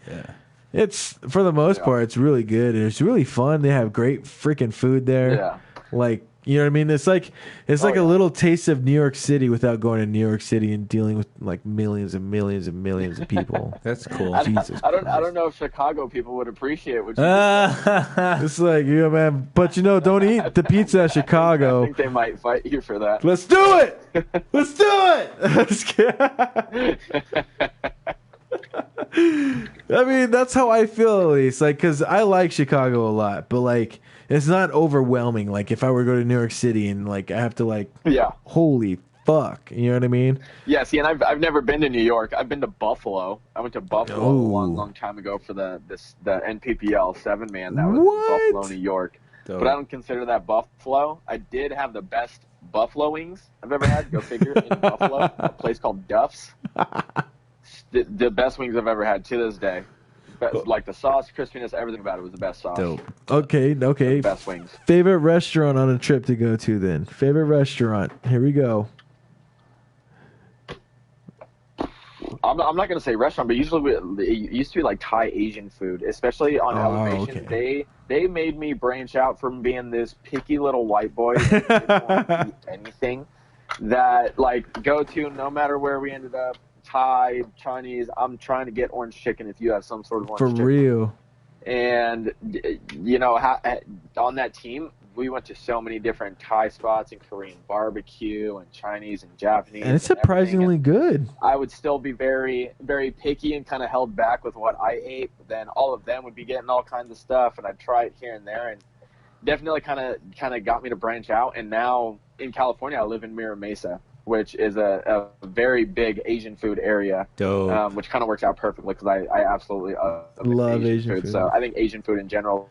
it's for the most part, it's really good. It's really fun. They have great freaking food there. Yeah. Like, you know what I mean? It's like a little taste of New York City without going to New York City and dealing with like millions and millions and millions of people. That's cool. I don't know if Chicago people would appreciate what you It's like, man, but don't eat the pizza at Chicago. I think they might fight you for that. Let's do it. Let's do it. I mean, that's how I feel, at least. Like, because I like Chicago a lot, but like, it's not overwhelming. Like, if I were to go to New York City and like I have to like, holy fuck, you know what I mean? Yeah. See, and I've never been to New York. I've been to Buffalo. I went to Buffalo a long time ago for the NPPL 7-man. That was in Buffalo, New York. Dope. But I don't consider that Buffalo. I did have the best buffalo wings I've ever had. Go figure. In Buffalo, a place called Duff's. The best wings I've ever had to this day. Like the sauce, crispiness, everything about it was the best sauce. Dope. Okay. The best wings. Favorite restaurant on a trip to go to then? Favorite restaurant. Here we go. I'm not going to say restaurant, but usually it used to be like Thai Asian food, especially on Elevation. Okay. They made me branch out from being this picky little white boy that didn't want to eat anything that like go to no matter where we ended up. Thai, Chinese. I'm trying to get orange chicken if you have some sort of orange chicken. For real. And you know, on that team, we went to so many different Thai spots and Korean barbecue and Chinese and Japanese. And it's surprisingly good. I would still be very, very picky and kind of held back with what I ate. But then all of them would be getting all kinds of stuff, and I'd try it here and there, and definitely kind of got me to branch out. And now in California, I live in Mira Mesa, which is a very big Asian food area. Dope. Which kind of works out perfectly because I absolutely love Asian food. So I think Asian food in general,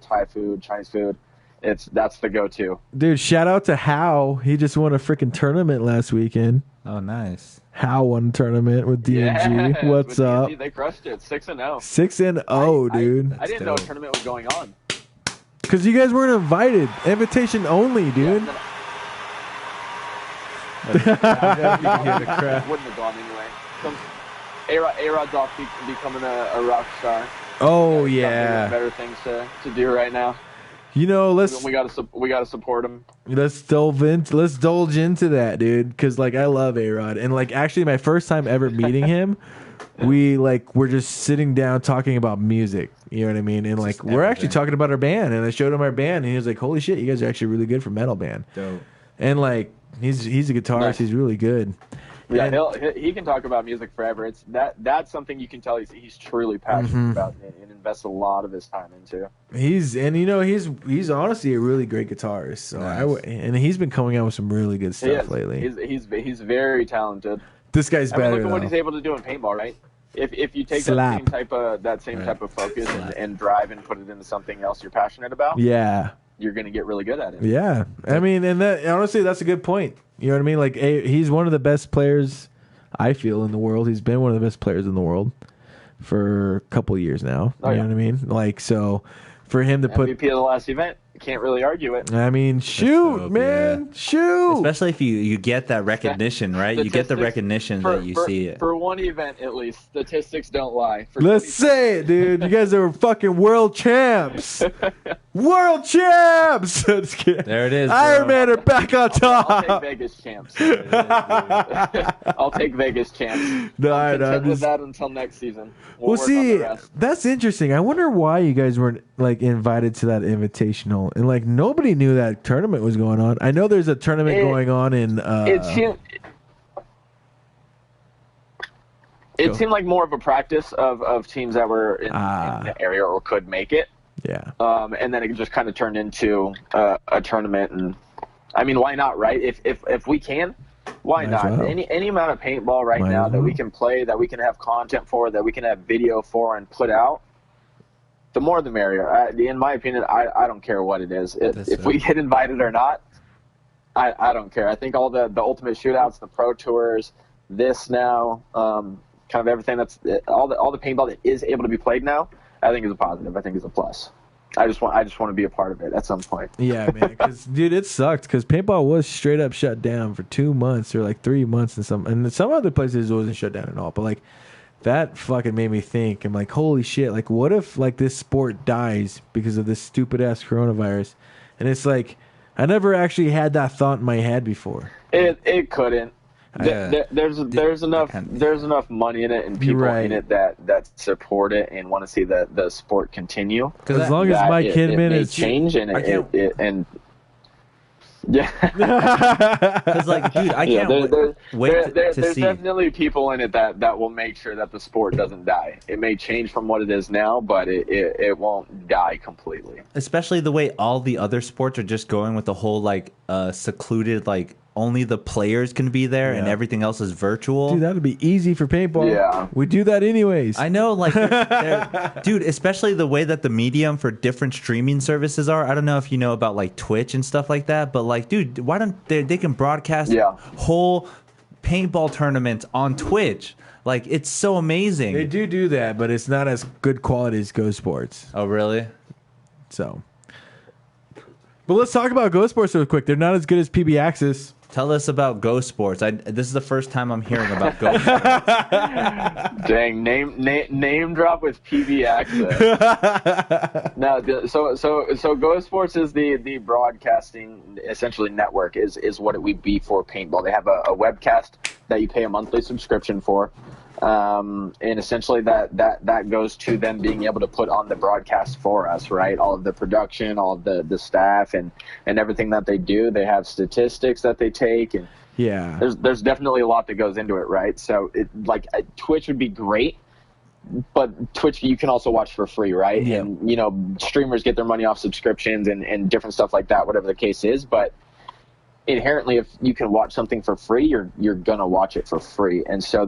Thai food, Chinese food, that's the go-to. Dude, shout out to How. He just won a freaking tournament last weekend. Oh, nice. How won a tournament with DMG. Yeah, What's with up? DMG, they crushed it. 6-0. 6-0, dude. I didn't know a tournament was going on. Because you guys weren't invited. Invitation only, dude. Yeah, you can hear the crowd. Wouldn't have gone anyway. A-Rod's off becoming a rock star. Oh, yeah. Better things to do right now. You know, we gotta support him. Let's indulge into that, dude. Because like I love A-Rod, and like actually my first time ever meeting him, we're just sitting down talking about music. You know what I mean? And like we're actually talking about our band, and I showed him our band, and he was like, "Holy shit, you guys are actually really good for metal band." Dope. And like he's a guitarist, nice. He's really good. Yeah, he can talk about music forever. It's that's something you can tell he's truly passionate about and invests a lot of his time into. He's honestly a really great guitarist. So nice. And he's been coming out with some really good stuff lately. He's very talented. This guy's better. Look at what he's able to do in paintball, right? If you take that same type of focus and drive and put it into something else you're passionate about, yeah, you're gonna get really good at it. Yeah, I mean, and that honestly, that's a good point. You know what I mean? Like, he's one of the best players I feel in the world. He's been one of the best players in the world for a couple of years now. You know what I mean? Like, so for him to put MVP of the last event, you can't really argue it. I mean, shoot, man, shoot. Especially if you get that recognition, right? You get the recognition that you see it. For one event, at least, statistics don't lie. Let's say it, dude. You guys are fucking world champs. World champs. Just kidding. There it is, bro. Iron Man are back on top. I'll take Vegas champs. I'll take Vegas champs. No, with that until next season. We'll see. That's interesting. I wonder why you guys weren't like invited to that invitational, and like nobody knew that tournament was going on. I know there's a tournament going on in. It seemed like more of a practice of teams that were in the area or could make it. Yeah. And then it just kind of turned into a tournament, and I mean, why not, right? If we can, why not? Well. Any amount of paintball right now that we can play, that we can have content for, that we can have video for and put out, the more the merrier. In my opinion, I don't care what it is. If we get invited or not, I don't care. I think all the ultimate shootouts, the pro tours, this now, kind of everything that's all the paintball that is able to be played now, I think is a positive. I think is a plus. I just want to be a part of it at some point. Yeah, man. Because dude, it sucked because paintball was straight up shut down for 2 months or like 3 months, and some other places it wasn't shut down at all. But like that fucking made me think. I'm like, holy shit! Like, what if like this sport dies because of this stupid ass coronavirus? And it's like I never actually had that thought in my head before. It couldn't. There's enough money in it and people in it that support it and want to see the sport continue. Because as long as Mike Kidman is change and yeah, because like, dude, I can't wait to see. There's definitely people in it that will make sure that the sport doesn't die. It may change from what it is now, but it won't die completely. Especially the way all the other sports are just going with the whole like secluded, like only the players can be there and everything else is virtual. Dude, that'd be easy for paintball. Yeah, we do that anyways. I know, like, dude, especially the way that the medium for different streaming services are. I don't know if you know about like Twitch and stuff like that, but like, dude, why don't they can broadcast whole paintball tournaments on Twitch? Like, it's so amazing. They do that, but it's not as good quality as Go Sports. Oh, really? So, but let's talk about Go Sports real quick. They're not as good as PB Access. Tell us about Go Sports. This is the first time I'm hearing about Go Sports. Dang, name drop with PB access. No, so Go Sports is the broadcasting essentially network is what it would be for paintball. They have a webcast that you pay a monthly subscription for. And essentially that goes to them being able to put on the broadcast for us, right? All of the production, all of the staff and everything that they do. They have statistics that they take, and there's definitely a lot that goes into it, right? So Twitch would be great, but Twitch you can also watch for free, right? Yeah. And streamers get their money off subscriptions and different stuff like that, whatever the case is, but inherently, if you can watch something for free, you're gonna watch it for free, and so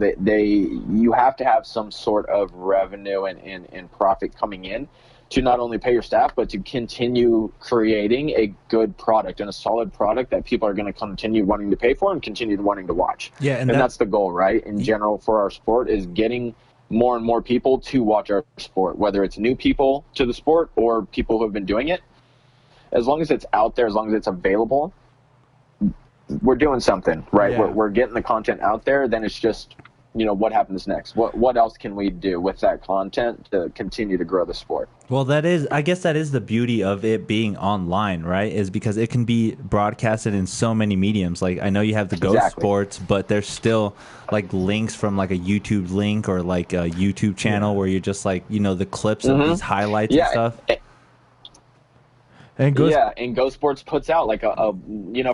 you have to have some sort of revenue and profit coming in to not only pay your staff, but to continue creating a good product and a solid product that people are going to continue wanting to pay for and continue wanting to watch. Yeah, and that's the goal, right? In general, for our sport, is getting more and more people to watch our sport, whether it's new people to the sport or people who have been doing it. As long as it's out there, as long as it's available, we're doing something, right? Yeah. We're getting the content out there. Then it's just, what happens next? What else can we do with that content to continue to grow the sport? Well, I guess that is the beauty of it being online, right? Is because it can be broadcasted in so many mediums. Like, I know you have the Go Sports, but there's still like links from like a YouTube link or like a YouTube channel where you're just like, the clips of these highlights and stuff. And Go Sports puts out like a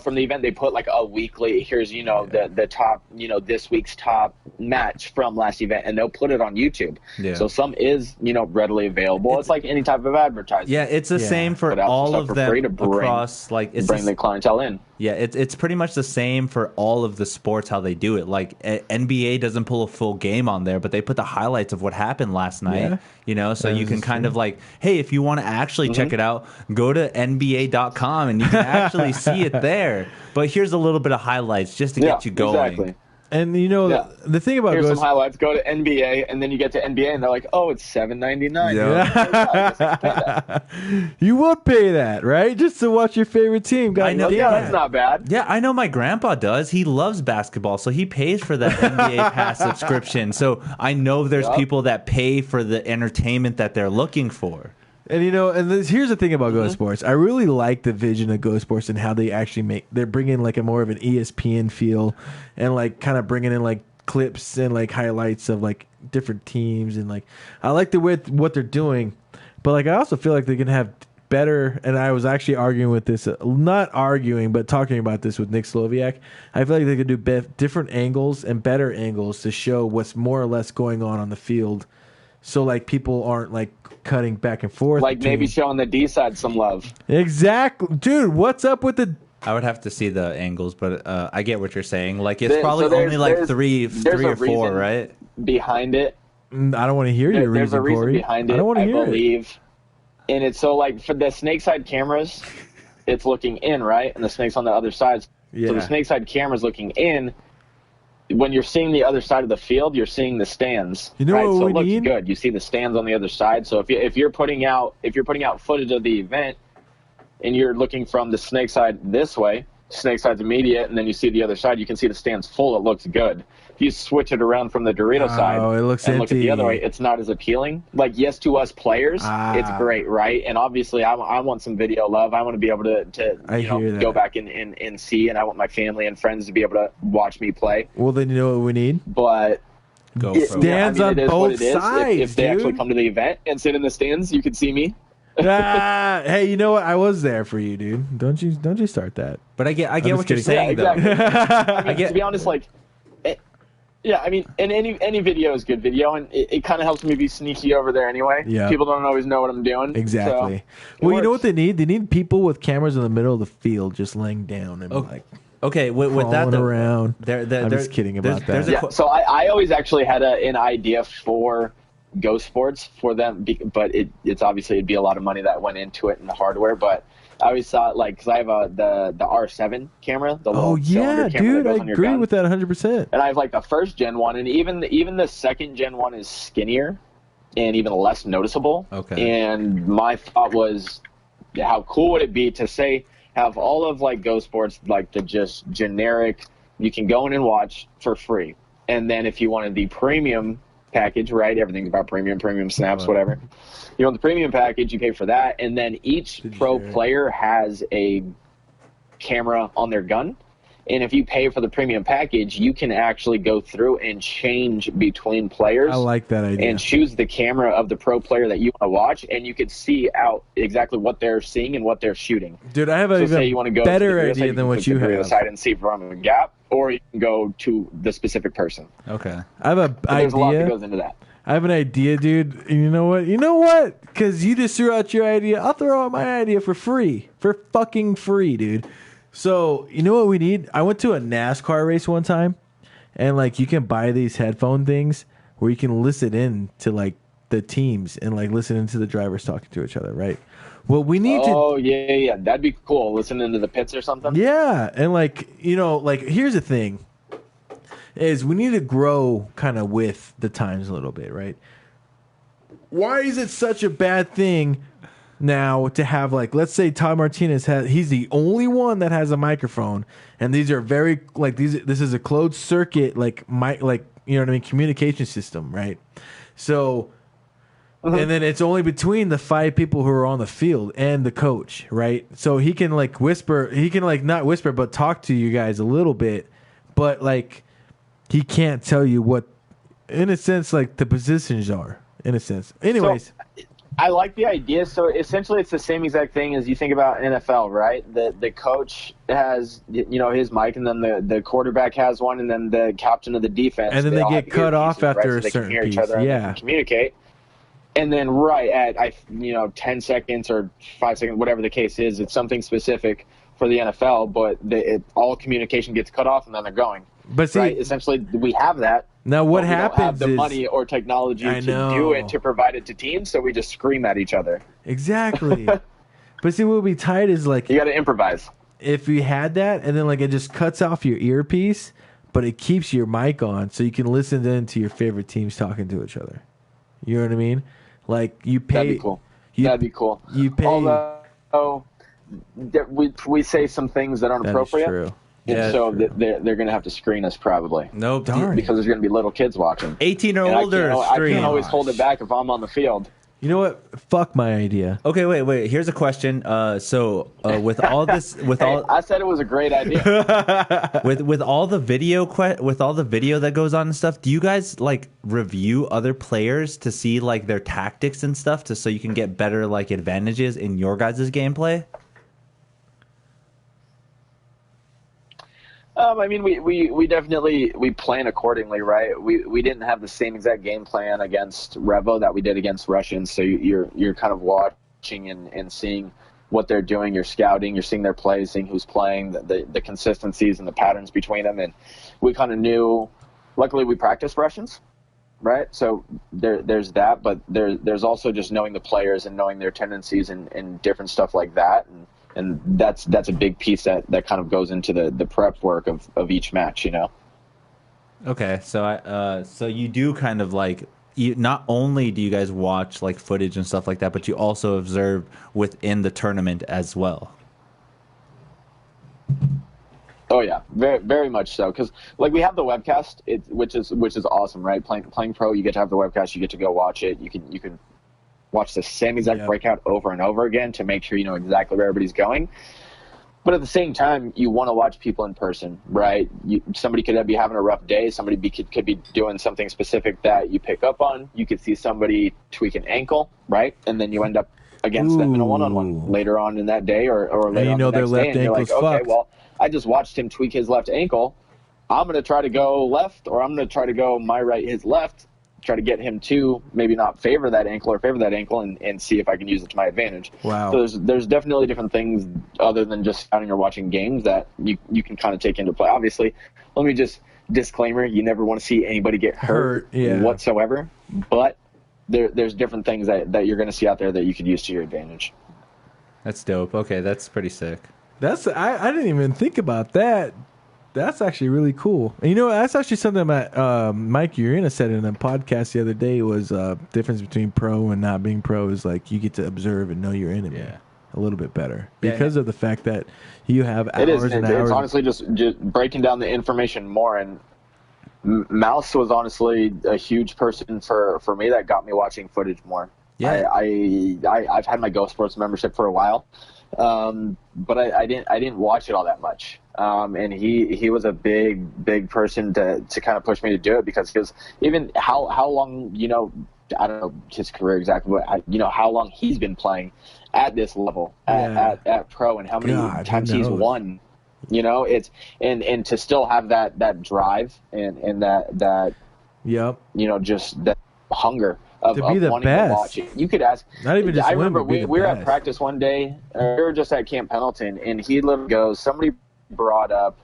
from the event, they put like a weekly, here's, the top, this week's top match from last event, and they'll put it on YouTube. Yeah. So some is, readily available. It's like any type of advertising. Yeah, it's the same for all of them across, like, it's bring the clientele in. Yeah, it's pretty much the same for all of the sports, how they do it. Like, NBA doesn't pull a full game on there, but they put the highlights of what happened last night, so you can kind of like, hey, if you want to actually check it out, go to NBA.com and you can actually see it there. But here's a little bit of highlights just to get you going. Exactly. And the thing about here's some highlights. Go to NBA, and then you get to NBA, and they're like, "Oh, it's $7.99." Yeah. You would pay that, right? Just to watch your favorite team. I know. Yeah, that's not bad. Yeah, I know. My grandpa does. He loves basketball, so he pays for that NBA Pass subscription. So I know there's people that pay for the entertainment that they're looking for. And here's the thing about Go Sports. I really like the vision of Go Sports and how they actually they're bringing like a more of an ESPN feel, and like kind of bringing in like clips and like highlights of like different teams, and like I like the way what they're doing, but like I also feel like they can have better. And I was actually arguing with this, not arguing, but talking about this with Nick Sloviak. I feel like they could do different angles and better angles to show what's more or less going on the field. So like people aren't like cutting back and forth. Like maybe showing the D side some love. Exactly. Dude, what's up with the... I would have to see the angles, but I get what you're saying. Like, it's probably only like three or four, right? Behind it. I don't want to hear your reason, There's a reason Corey. behind it, I believe. And it's so like for the snake side cameras, it's looking in, right? And the snake's on the other side. Yeah. So the snake side camera's looking in. When you're seeing the other side of the field, you're seeing the stands. Right? So it looks good. You see the stands on the other side. So if you're putting out footage of the event and you're looking from the snake side this way, snake side's immediate, and then you see the other side, you can see the stands full. It looks good. If you switch it around from the Dorito side it looks and empty. Look at the other way, it's not as appealing. Like, yes, to us players, it's great, right? And obviously, I want some video love. I want to be able to go back and see, and I want my family and friends to be able to watch me play. Well, then you know what we need? But stands on both sides. If they actually come to the event and sit in the stands, you could see me. Hey, you know what? I was there for you, dude. Don't you start that. But I get what you're saying, though. To be honest, like, yeah, I mean, and any video is good video, and it kind of helps me be sneaky over there anyway. Yeah. People don't always know what I'm doing. Exactly. So you know what they need? They need people with cameras in the middle of the field just laying down and like... Okay, with that though, around. I'm just kidding about that. Yeah, so I always actually had an idea for Go Sports for them, but it's obviously it'd be a lot of money that went into it and the hardware. But I always thought, like, because I have the R7 camera, the little cylinder camera that goes on your gun. I agree with that 100%. And I have like the first gen one, and even the second gen one is skinnier and even less noticeable. Okay. And my thought was, how cool would it be to say, have all of like Go Sports, like the just generic, you can go in and watch for free. And then if you wanted the premium package, right? Everything's about premium snaps, whatever. You want the premium package, you pay for that. And then each pro player has a camera on their gun. And if you pay for the premium package, you can actually go through and change between players. I like that idea. And choose the camera of the pro player that you want to watch, and you can see out exactly what they're seeing and what they're shooting. Dude, I have a better idea than what you have. You can side and see from a gap, or you can go to the specific person. Okay. I have an idea. There's a lot that goes into that. I have an idea, dude. You know what? Because you just threw out your idea. I'll throw out my idea for free. For fucking free, dude. So, you know what we need? I went to a NASCAR race one time, and, like, you can buy these headphone things where you can listen in to, like, the teams and, like, listen into the drivers talking to each other, right? Well, we need to... Oh, yeah. That'd be cool. Listening to the pits or something? Yeah. And, like, here's the thing. Is we need to grow kind of with the times a little bit, right? Why is it such a bad thing now to have, like, let's say Todd Martinez he's the only one that has a microphone, and these are very, like, this is a closed circuit, like, you know what I mean, communication system, right? So, and then it's only between the 5 people who are on the field and the coach, right? So he can, like, not whisper, but talk to you guys a little bit, but, like, he can't tell you what, in a sense, like, the positions are, in a sense. Anyways. So, I like the idea. So essentially it's the same exact thing as you think about NFL, right? The coach has, his mic, and then the quarterback has one, and then the captain of the defense. And then they get cut off after a certain piece. And communicate. And then at 10 seconds or 5 seconds, whatever the case is, it's something specific for the NFL, but all communication gets cut off, and then they're going. But see, right? Essentially, we have that. Now, what happens is we don't have the money or technology to do it, to provide it to teams, so we just scream at each other. Exactly. But see, what would be tight is, like, you got to improvise. If you had that, and then, like, it just cuts off your earpiece, but it keeps your mic on, so you can listen then to your favorite teams talking to each other. You know what I mean? Like, you pay. That'd be cool. That'd be cool. You pay. Although we say some things that aren't appropriate. That is true. And so they're going to have to screen us probably. Nope. Because there's going to be little kids watching. 18 or older. I can't always hold it back if I'm on the field. You know what? Fuck my idea. Okay, wait. Here's a question. With all this, I said it was a great idea. with all the video, that goes on and stuff, do you guys, like, review other players to see, like, their tactics and stuff, so you can get better, like, advantages in your guys' gameplay? I mean, we definitely plan accordingly, right? We didn't have the same exact game plan against Revo that we did against Russians. So you're kind of watching and seeing what they're doing. You're scouting. You're seeing their plays, seeing who's playing, the consistencies and the patterns between them. And we kind of knew. Luckily, we practiced Russians, right? So there's that, but there's also just knowing the players and knowing their tendencies and different stuff like that. And that's a big piece that kind of goes into the prep work of each match, Okay, so so you do kind of, like, not only do you guys watch, like, footage and stuff like that, but you also observe within the tournament as well. Oh yeah, very very much so. Because, like, we have the webcast, which is awesome, right? Playing pro, you get to have the webcast, you get to go watch it. You can watch the same exact breakout over and over again to make sure you know exactly where everybody's going. But at the same time, you want to watch people in person, right? Somebody could be having a rough day. Somebody could be doing something specific that you pick up on. You could see somebody tweak an ankle, right? And then you end up against them in a one-on-one later on in that day or later on the next day. And you're like, okay, well, I just watched him tweak his left ankle. I'm going to try to go left, or I'm going to try to go my right, his left, try to get him to maybe not favor that ankle and see if I can use it to my advantage. Wow. So there's definitely different things other than just scouting or watching games that you can kind of take into play. Obviously, let me just disclaimer, you never want to see anybody get hurt whatsoever, but there's different things that you're going to see out there that you could use to your advantage. That's dope. Okay, that's pretty sick. I didn't even think about that. That's actually really cool. And that's actually something that Mike Urena said in a podcast the other day was difference between pro and not being pro is, like, you get to observe and know your enemy. Yeah. a little bit better because of the fact that you have hours and hours. It's honestly just breaking down the information more. And Mouse was honestly a huge person for me that got me watching footage more. Yeah, I've had my Go Sports membership for a while, but I didn't watch it all that much. And he was a big person to kind of push me to do it, because he was, even how long, I don't know his career exactly, but how long he's been playing at this level at pro, and how many times he's won. It's and to still have that drive and that just that hunger of be wanting best. to watch it. You could ask. Not even just I remember we were at practice one day. We were just at Camp Pendleton, and he literally goes, somebody brought up,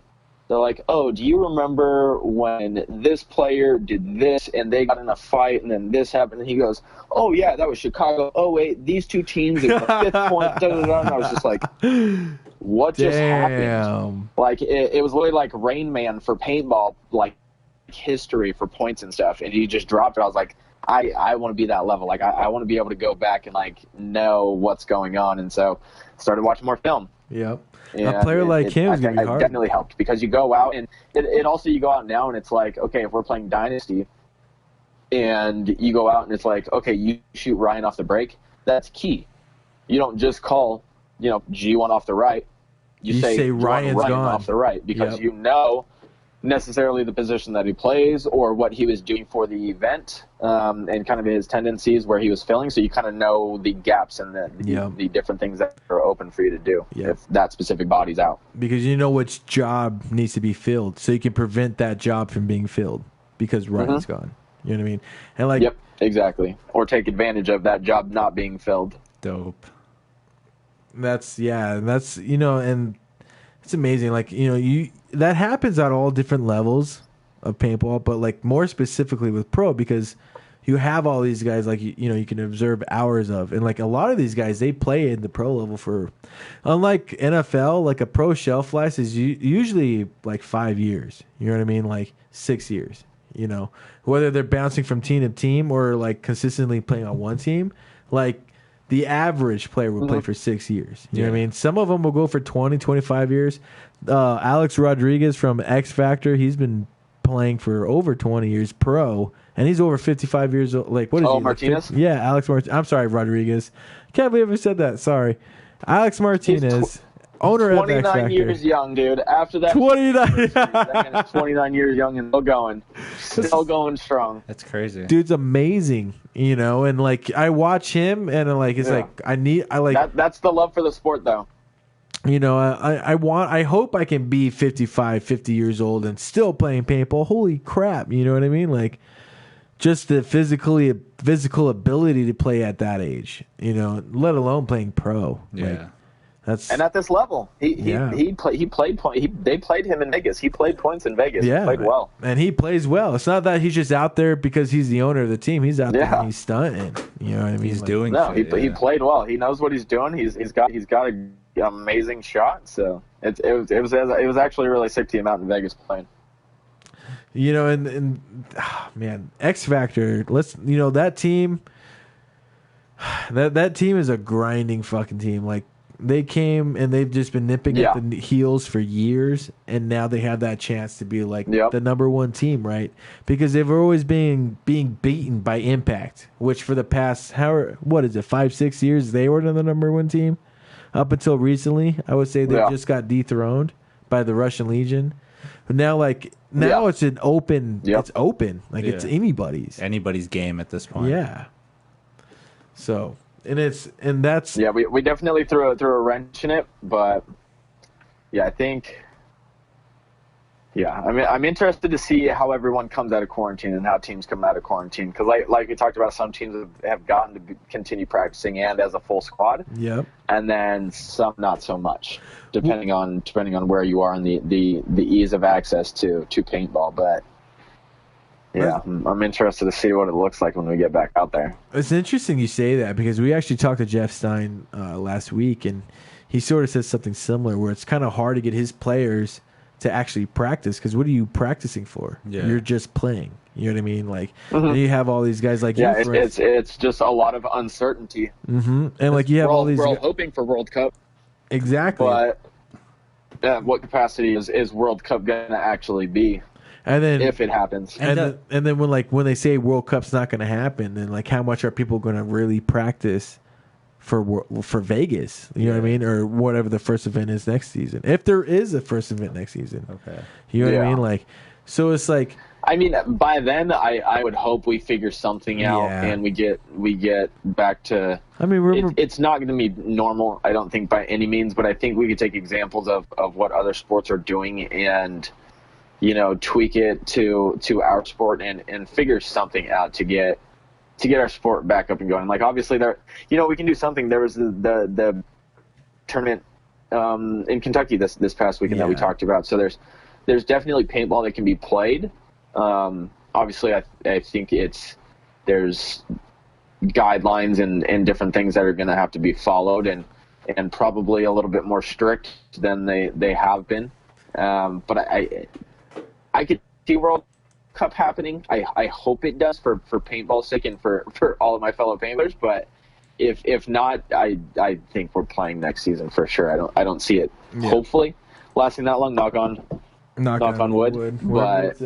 they're like, oh, do you remember when this player did this and they got in a fight and then this happened? And he goes, oh yeah, that was Chicago. Oh wait, these two teams at the fifth point. Da, da, da. And I was just like, what just happened? Like it was literally like Rain Man for paintball, like history for points and stuff. And he just dropped it. I was like, I want to be that level. Like I want to be able to go back and like know what's going on. And so started watching more film. Yep. A player like him is going to be hard. It definitely helped, because you go out and it also, you go out now and it's like, okay, if we're playing Dynasty and you go out and it's like, okay, you shoot Ryan off the break, that's key. You don't just call, G1 off the right. You say Ryan off the right, because necessarily the position that he plays or what he was doing for the event, and kind of his tendencies where he was filling, so you kind of know the gaps and the different things that are open for you to do if that specific body's out. Because you know which job needs to be filled, so you can prevent that job from being filled because Ryan's gone. You know what I mean? And like, yep, exactly. Or take advantage of that job not being filled. Dope. That's and it's amazing. Like, that happens at all different levels of paintball, but like more specifically with pro, because you have all these guys like you can observe hours of, and like a lot of these guys, they play in the pro level for, unlike NFL, like a pro shelf life is usually like 5 years. You know what I mean? Like 6 years. Whether they're bouncing from team to team or like consistently playing on one team, like the average player will play for 6 years. You know what I mean? Some of them will go for 20, 25 years. Alex Rodriguez from X Factor, he's been playing for over 20 years pro, and he's over 55 years old. Like, what is he? Martinez? Yeah, Alex Martinez. I'm sorry, Rodriguez. Can't believe I said that. Sorry. Alex Martinez, owner of X Factor. 29 years young, dude. After that, 29 years young and still going strong. That's crazy. Dude's amazing, and like I watch him and like it's like that's the love for the sport, though. I hope I can be 55, 50 years old and still playing paintball. Holy crap, you know what I mean? Like, just the physical ability to play at that age, let alone playing pro. Yeah. And at this level, they played him in Vegas. He played points in Vegas. Yeah, he played well, and he plays well. It's not that he's just out there because he's the owner of the team. He's out there and he's stunting. You know what I mean? He's doing. No, he played well. He knows what he's doing. He's got an amazing shot. So it was actually really sick to him out in Vegas playing. Man, X Factor. That team. That team is a grinding fucking team. Like, they came and they've just been nipping at the heels for years, and now they have that chance to be like the number one team, right? Because they've always been being beaten by Impact, which for the past 5-6 years they were the number one team. Up until recently, I would say they just got dethroned by the Russian Legion. But now, it's an open. It's open. Like it's anybody's game at this point. Yeah. So. And that's we definitely threw a wrench in it, but I think I'm interested to see how everyone comes out of quarantine and how teams come out of quarantine, because like we talked about, some teams have gotten to continue practicing and as a full squad, and then some not so much, depending on where you are and the ease of access to paintball, but. Yeah, I'm interested to see what it looks like when we get back out there. It's interesting you say that, because we actually talked to Jeff Stein last week, and he sort of says something similar, where it's kind of hard to get his players to actually practice. Because what are you practicing for? Yeah. You're just playing. You know what I mean? Like, you have all these guys like you. It's just a lot of uncertainty. And like you have all these. We're all hoping for World Cup. Exactly. But what capacity is World Cup going to actually be? And then if it happens, and then when they say World Cup's not going to happen, then like how much are people going to really practice for Vegas? You know what I mean, or whatever the first event is next season, if there is a first event next season. Okay. You know what I mean? Like, so it's like. I mean, by then, I would hope we figure something out and we get back to. I mean, it's not going to be normal, I don't think, by any means, but I think we could take examples of what other sports are doing and, you know, tweak it to our sport and figure something out to get our sport back up and going. Like, obviously, we can do something. There was the tournament in Kentucky this past weekend that we talked about. So there's definitely paintball that can be played. Obviously, I think there's guidelines and different things that are going to have to be followed and probably a little bit more strict than they have been. But I could see World Cup happening. I hope it does for paintball's sake and for all of my fellow paintballers. But if not, I think we're playing next season for sure. I don't see it hopefully lasting that long. Knock on wood. But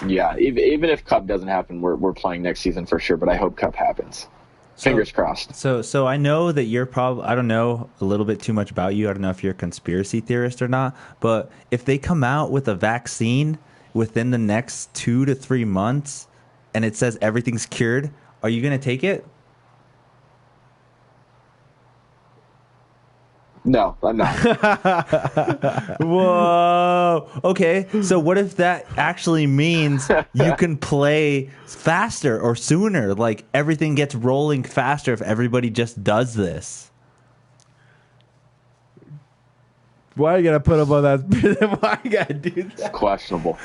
yeah, even if Cup doesn't happen, we're playing next season for sure. But I hope Cup happens. Fingers crossed. So I know that you're probably, I don't know a little bit too much about you. I don't know if you're a conspiracy theorist or not. But if they come out with a vaccine within the next 2 to 3 months and it says everything's cured, are you going to take it? No, I'm not. Whoa. Okay. So what if that actually means you can play faster or sooner? Like everything gets rolling faster if everybody just does this. Why you gotta put up on that? Why you gotta do that? It's questionable.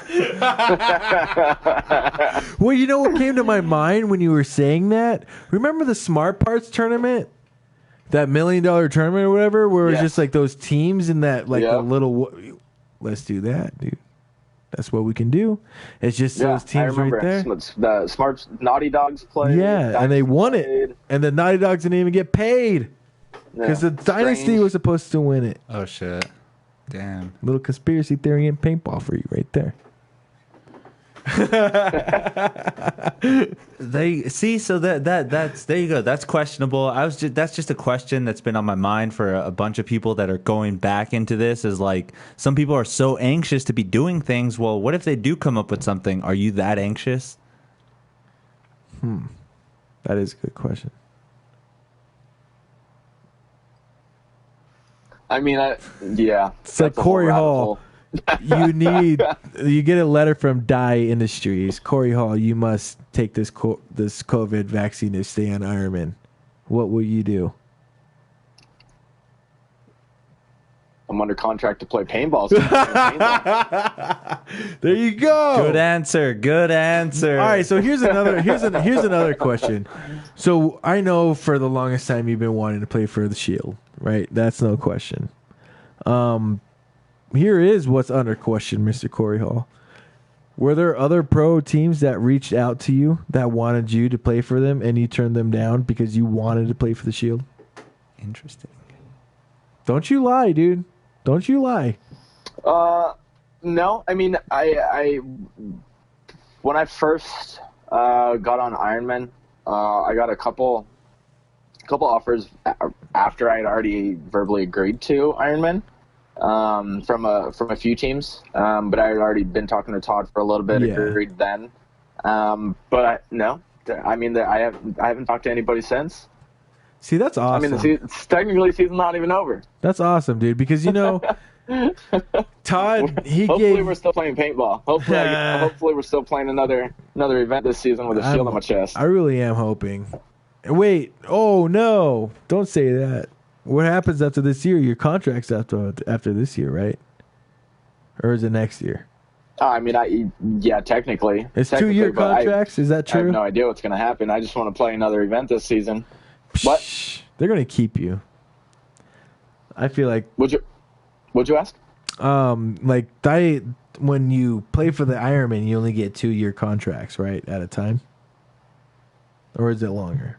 Well, you know what came to my mind when you were saying that? Remember the Smart Parts tournament? That $1 million tournament or whatever, where it was just like those teams in that like a little. Let's do that, dude. That's what we can do. It's just those teams right there. The Smart Naughty Dogs played. Yeah, and they won it, and the Naughty Dogs didn't even get paid because the Dynasty was supposed to win it. Oh shit! Damn. Little conspiracy theory and paintball for you right there. They see, so that's there you go. That's questionable. That's just a question that's been on my mind for a bunch of people that are going back into this. Is like some people are so anxious to be doing things. Well, what if they do come up with something? Are you that anxious? That is a good question. I mean, it's like Corey Hall. You get a letter from Dye Industries. Corey Hall, you must take this COVID vaccine to stay on Ironman. What will you do? I'm under contract to play paintball. There you go. Good answer. All right, so here's another question. So I know for the longest time you've been wanting to play for the Shield, right? That's no question. Here is what's under question, Mr. Corey Hall. Were there other pro teams that reached out to you that wanted you to play for them and you turned them down because you wanted to play for the Shield? Interesting. Don't you lie, dude. Don't you lie. No, I mean, I when I first got on Ironman, I got a couple offers after I had already verbally agreed to Ironman. From a few teams, but I had already been talking to Todd for a little bit. Agreed then, but I mean, I haven't talked to anybody since. See, that's awesome. I mean, technically, the season's not even over. That's awesome, dude. Because Todd, hopefully we're still playing paintball. Hopefully we're still playing another event this season with a shield on my chest. I really am hoping. Wait, oh no! Don't say that. What happens after this year? Your contract's after this year, right? Or is it next year? I mean, technically. It's 2-year contracts? Is that true? I have no idea what's going to happen. I just want to play another event this season. What? They're going to keep you. I feel like... Would you ask? like when you play for the Ironman, you only get 2-year contracts, right, at a time, or is it longer?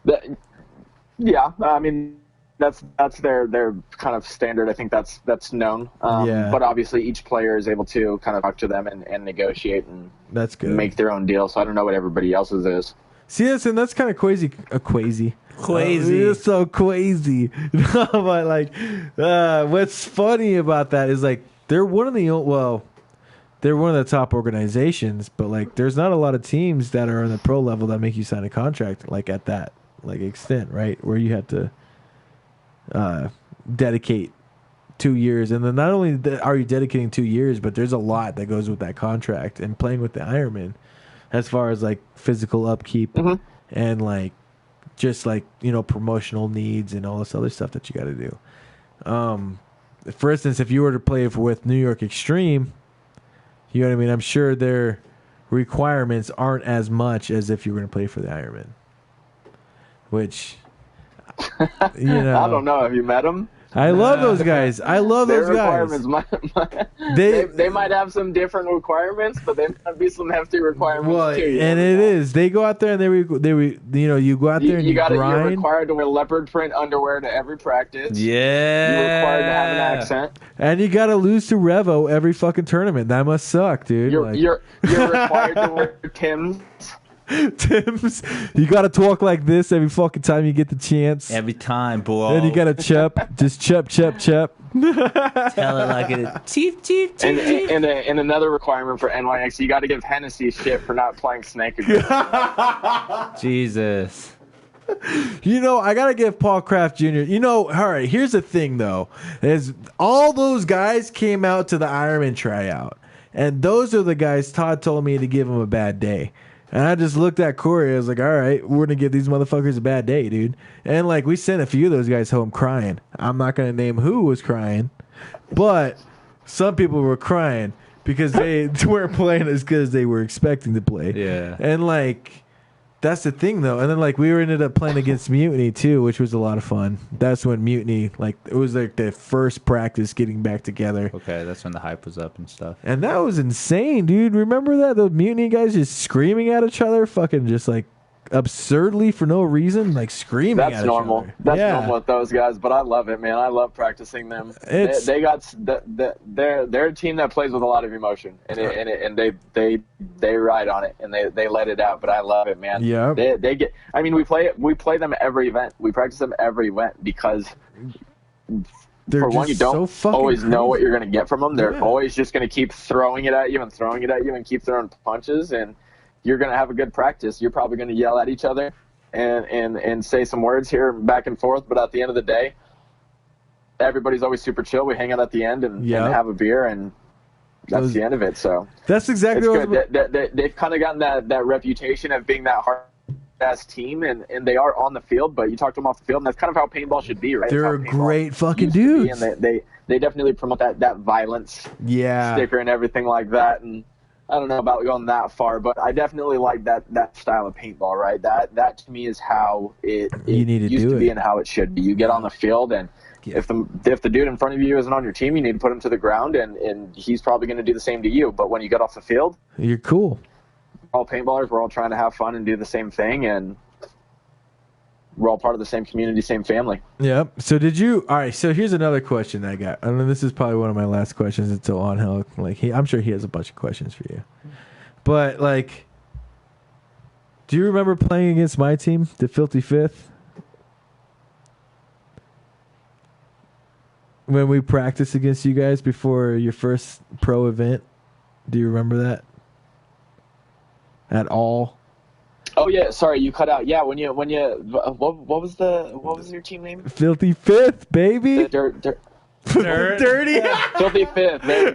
Yeah, I mean that's their kind of standard. I think that's known. But obviously each player is able to kind of talk to them and negotiate and that's good. Make their own deal. So I don't know what everybody else's is. See, and that's kind of crazy. It's so crazy. But like, what's funny about that is like they're one of the top organizations, but like there's not a lot of teams that are on the pro level that make you sign a contract like at that like extent, right? Where you have to dedicate 2 years, and then not only are you dedicating 2 years, but there's a lot that goes with that contract and playing with the Ironman, as far as like physical upkeep and like just like promotional needs and all this other stuff that you got to do. For instance, if you were to play with New York Extreme, you know what I mean? I'm sure their requirements aren't as much as if you were going to play for the Ironman. Which, I don't know. Have you met them? I love those guys. I love those guys. They might have some different requirements, but they might be some hefty requirements too. And it is. They go out there and you go out there and you grind. You're required to wear leopard print underwear to every practice. Yeah. You're required to have an accent. And you got to lose to Revo every fucking tournament. That must suck, dude. You're required to wear Tim's. Tim's, you gotta talk like this every fucking time you get the chance. Every time, boy. Then you gotta just chep. Tell it like it is. Chief. And another requirement for NYX, you gotta give Hennessy shit for not playing Snake again. Jesus. I gotta give Paul Kraft Jr. All right, here's the thing though, is all those guys came out to the Ironman tryout, and those are the guys Todd told me to give them a bad day. And I just looked at Corey. I was like, all right, we're going to give these motherfuckers a bad day, dude. And, like, we sent a few of those guys home crying. I'm not going to name who was crying, but some people were crying because they weren't playing as good as they were expecting to play. Yeah. And, like, that's the thing, though. And then, like, we ended up playing against Mutiny, too, which was a lot of fun. That's when Mutiny, like, it was, like, the first practice getting back together. Okay, that's when the hype was up and stuff. And that was insane, dude. Remember that? The Mutiny guys just screaming at each other, fucking just, like, absurdly for no reason, like screaming at each other. That's normal with those guys, but I love it, man. I love practicing them. They're a team that plays with a lot of emotion, and they ride on it and they let it out. But I love it, man. Yeah. They get. I mean, we play them every event. We practice them every event because. For one, you don't always know what you're going to get from them. They're always just going to keep throwing it at you and keep throwing punches, and you're going to have a good practice. You're probably going to yell at each other and say some words here back and forth, but at the end of the day, everybody's always super chill. We hang out at the end and have a beer, and that's the end of it. So that's exactly what they've kind of gotten that reputation of being that hard-ass team, and they are on the field, but you talk to them off the field, and that's kind of how paintball should be, right? They're great fucking dudes. And they definitely promote that violence sticker and everything like that, and I don't know about going that far, but I definitely like that style of paintball, right? That to me is how it used to be and how it should be. You get on the field, and if the dude in front of you isn't on your team, you need to put him to the ground, and he's probably going to do the same to you. But when you get off the field, you're cool. We're all paintballers. We're all trying to have fun and do the same thing, and we're all part of the same community, same family. Yeah. So all right, so here's another question I got. I mean, this is probably one of my last questions until Angel. Like, I'm sure he has a bunch of questions for you. But, like, do you remember playing against my team, the Filthy Fifth? When we practiced against you guys before your first pro event? Do you remember that? At all? Oh yeah, sorry, you cut out. Yeah, when you what was your team name? Filthy Fifth, baby. Dirty. Filthy Fifth. Dirty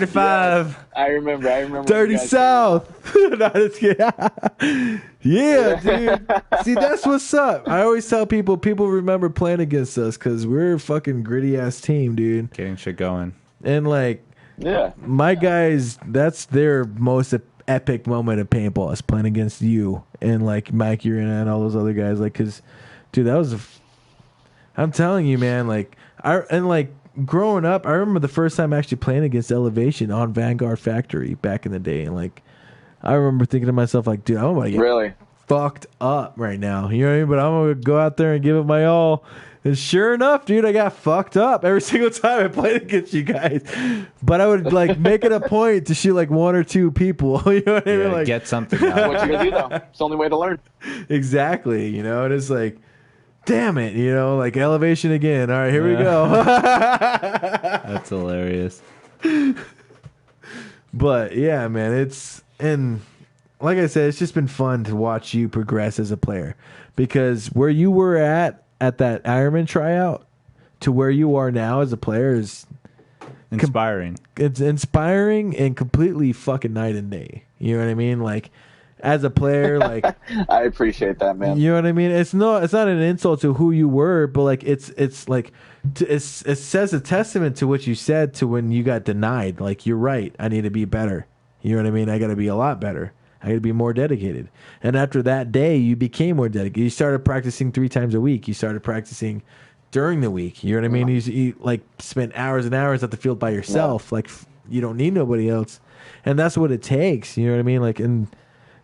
five. I remember. Dirty South. No, just kidding. Yeah, dude. See, that's what's up. I always tell people remember playing against us because we're a fucking gritty ass team, dude. Getting shit going. And like. Yeah, my guys, that's their most epic moment of paintball is playing against you and like Mike Urina and all those other guys. Like, cause, dude, that I'm telling you, man. Like growing up, I remember the first time actually playing against Elevation on Vanguard Factory back in the day, and like I remember thinking to myself, like, dude, I'm gonna get Really? fucked up right now. You know what I mean? But I'm gonna go out there and give it my all. And sure enough, dude, I got fucked up every single time I played against you guys. But I would like make it a point to shoot like one or two people. You know what I mean? Like, get something out. What you gonna do though? It's the only way to learn. Exactly. You know, and it's like, damn it. You know, like Elevation again. All right, here we go. That's hilarious. But yeah, man, and like I said, it's just been fun to watch you progress as a player, because where you were at that Ironman tryout to where you are now as a player is inspiring. It's inspiring and completely fucking night and day. You know what I mean? Like, as a player, like I appreciate that, man. You know what I mean? It's not an insult to who you were, but like it's like it says a testament to what you said to when you got denied. Like, you're right. I need to be better. You know what I mean? I got to be a lot better. I got to be more dedicated. And after that day, you became more dedicated. You started practicing 3 times a week. You started practicing during the week. You know what I mean? You like spent hours and hours at the field by yourself. Like, you don't need nobody else. And that's what it takes. You know what I mean? Like, and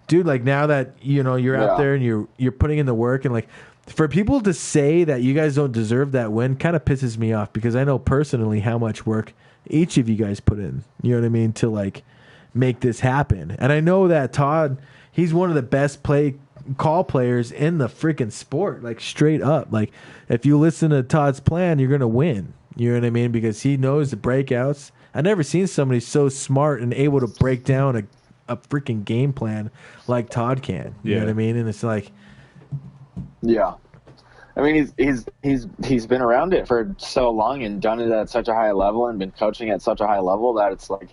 dude, like now that, you know, you're out there and you're putting in the work, and like for people to say that you guys don't deserve that win kind of pisses me off, because I know personally how much work each of you guys put in. You know what I mean? To like make this happen. And I know that Todd, he's one of the best call players in the freaking sport, like straight up. Like, if you listen to Todd's plan, you're going to win. You know what I mean? Because he knows the breakouts. I've never seen somebody so smart and able to break down a freaking game plan like Todd can. You know what I mean? And it's like, yeah. I mean, he's been around it for so long and done it at such a high level and been coaching at such a high level that it's like,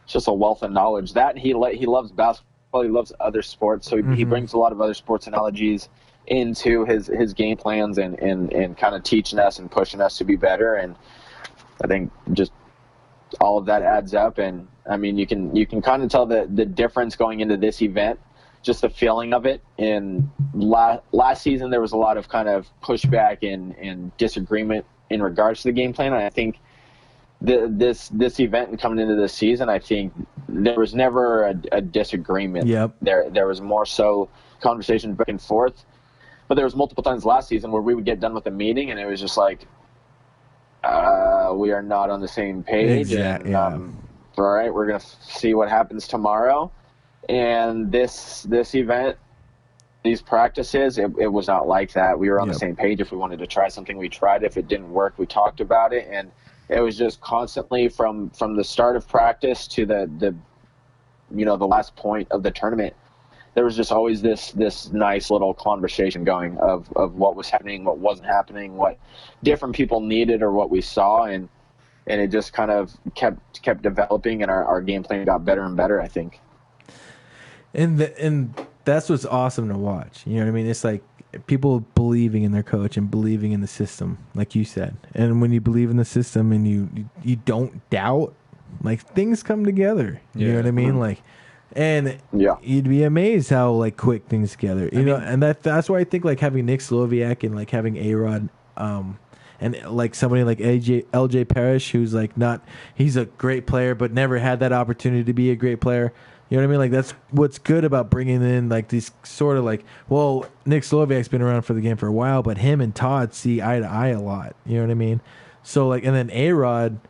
it's just a wealth of knowledge. That he loves basketball, he loves other sports, so he brings a lot of other sports analogies into his game plans and kind of teaching us and pushing us to be better. And I think just all of that adds up. And I mean, you can kind of tell the difference going into this event, just the feeling of it. In last season, there was a lot of kind of pushback and disagreement in regards to the game plan. And I think this event and coming into this season, I think there was never a disagreement. Yep. There was more so conversation back and forth. But there was multiple times last season where we would get done with a meeting and it was just like, we are not on the same page. Exactly. And, all right, we're going to see what happens tomorrow. And this event, these practices, it was not like that. We were on the same page. If we wanted to try something, we tried. If it didn't work, we talked about it. And it was just constantly from the start of practice to the last point of the tournament. There was just always this nice little conversation going of what was happening, what wasn't happening, what different people needed or what we saw, and it just kind of kept developing, and our game plan got better and better, I think. And that's what's awesome to watch. You know what I mean? It's like people believing in their coach and believing in the system, like you said. And when you believe in the system and you don't doubt, like, things come together. You know what I mean? Like, and you'd be amazed how like quick things together. You know, and that's why I think like having Nick Sloviak and like having A-Rod, and like somebody like LJ Parrish, who's like he's a great player but never had that opportunity to be a great player. You know what I mean? Like, that's what's good about bringing in like these sort of like, well, Nick Sloviak's been around for the game for a while, but him and Todd see eye to eye a lot. You know what I mean? So like, and then A-Rod,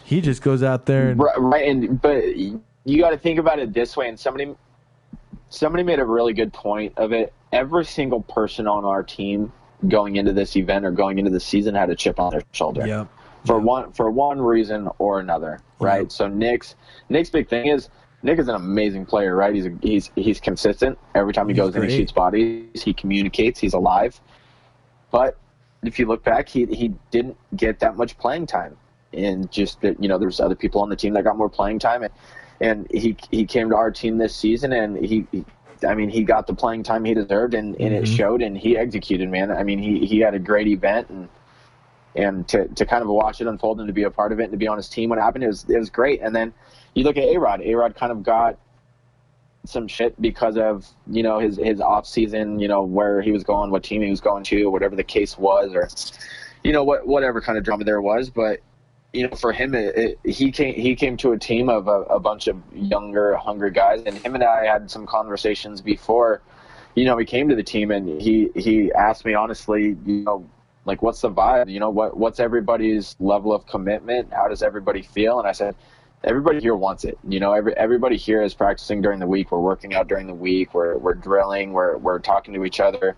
he just goes out there and right. But you got to think about it this way. And somebody made a really good point of it. Every single person on our team going into this event or going into the season had a chip on their shoulder. Yep. For one reason or another, right? Yep. So Nick's big thing is, Nick is an amazing player, right? He's consistent. Every time he goes in, he shoots bodies. He communicates. He's alive. But if you look back, he didn't get that much playing time. And just that, there's other people on the team that got more playing time. And he came to our team this season, and he got the playing time he deserved, and it showed, and he executed, man. I mean, he had a great event, and to kind of watch it unfold and to be a part of it and to be on his team when it happened, it was great. And then you look at A-Rod. A-Rod kind of got some shit because of, his off season, where he was going, what team he was going to, whatever the case was, or, whatever kind of drama there was. But for him, he came to a team of a bunch of younger, hungry guys, and him and I had some conversations before, he came to the team, and he asked me honestly, like, what's the vibe? What's everybody's level of commitment? How does everybody feel? And I said, everybody here wants it. Everybody here is practicing during the week. We're working out during the week. We're drilling. We're talking to each other.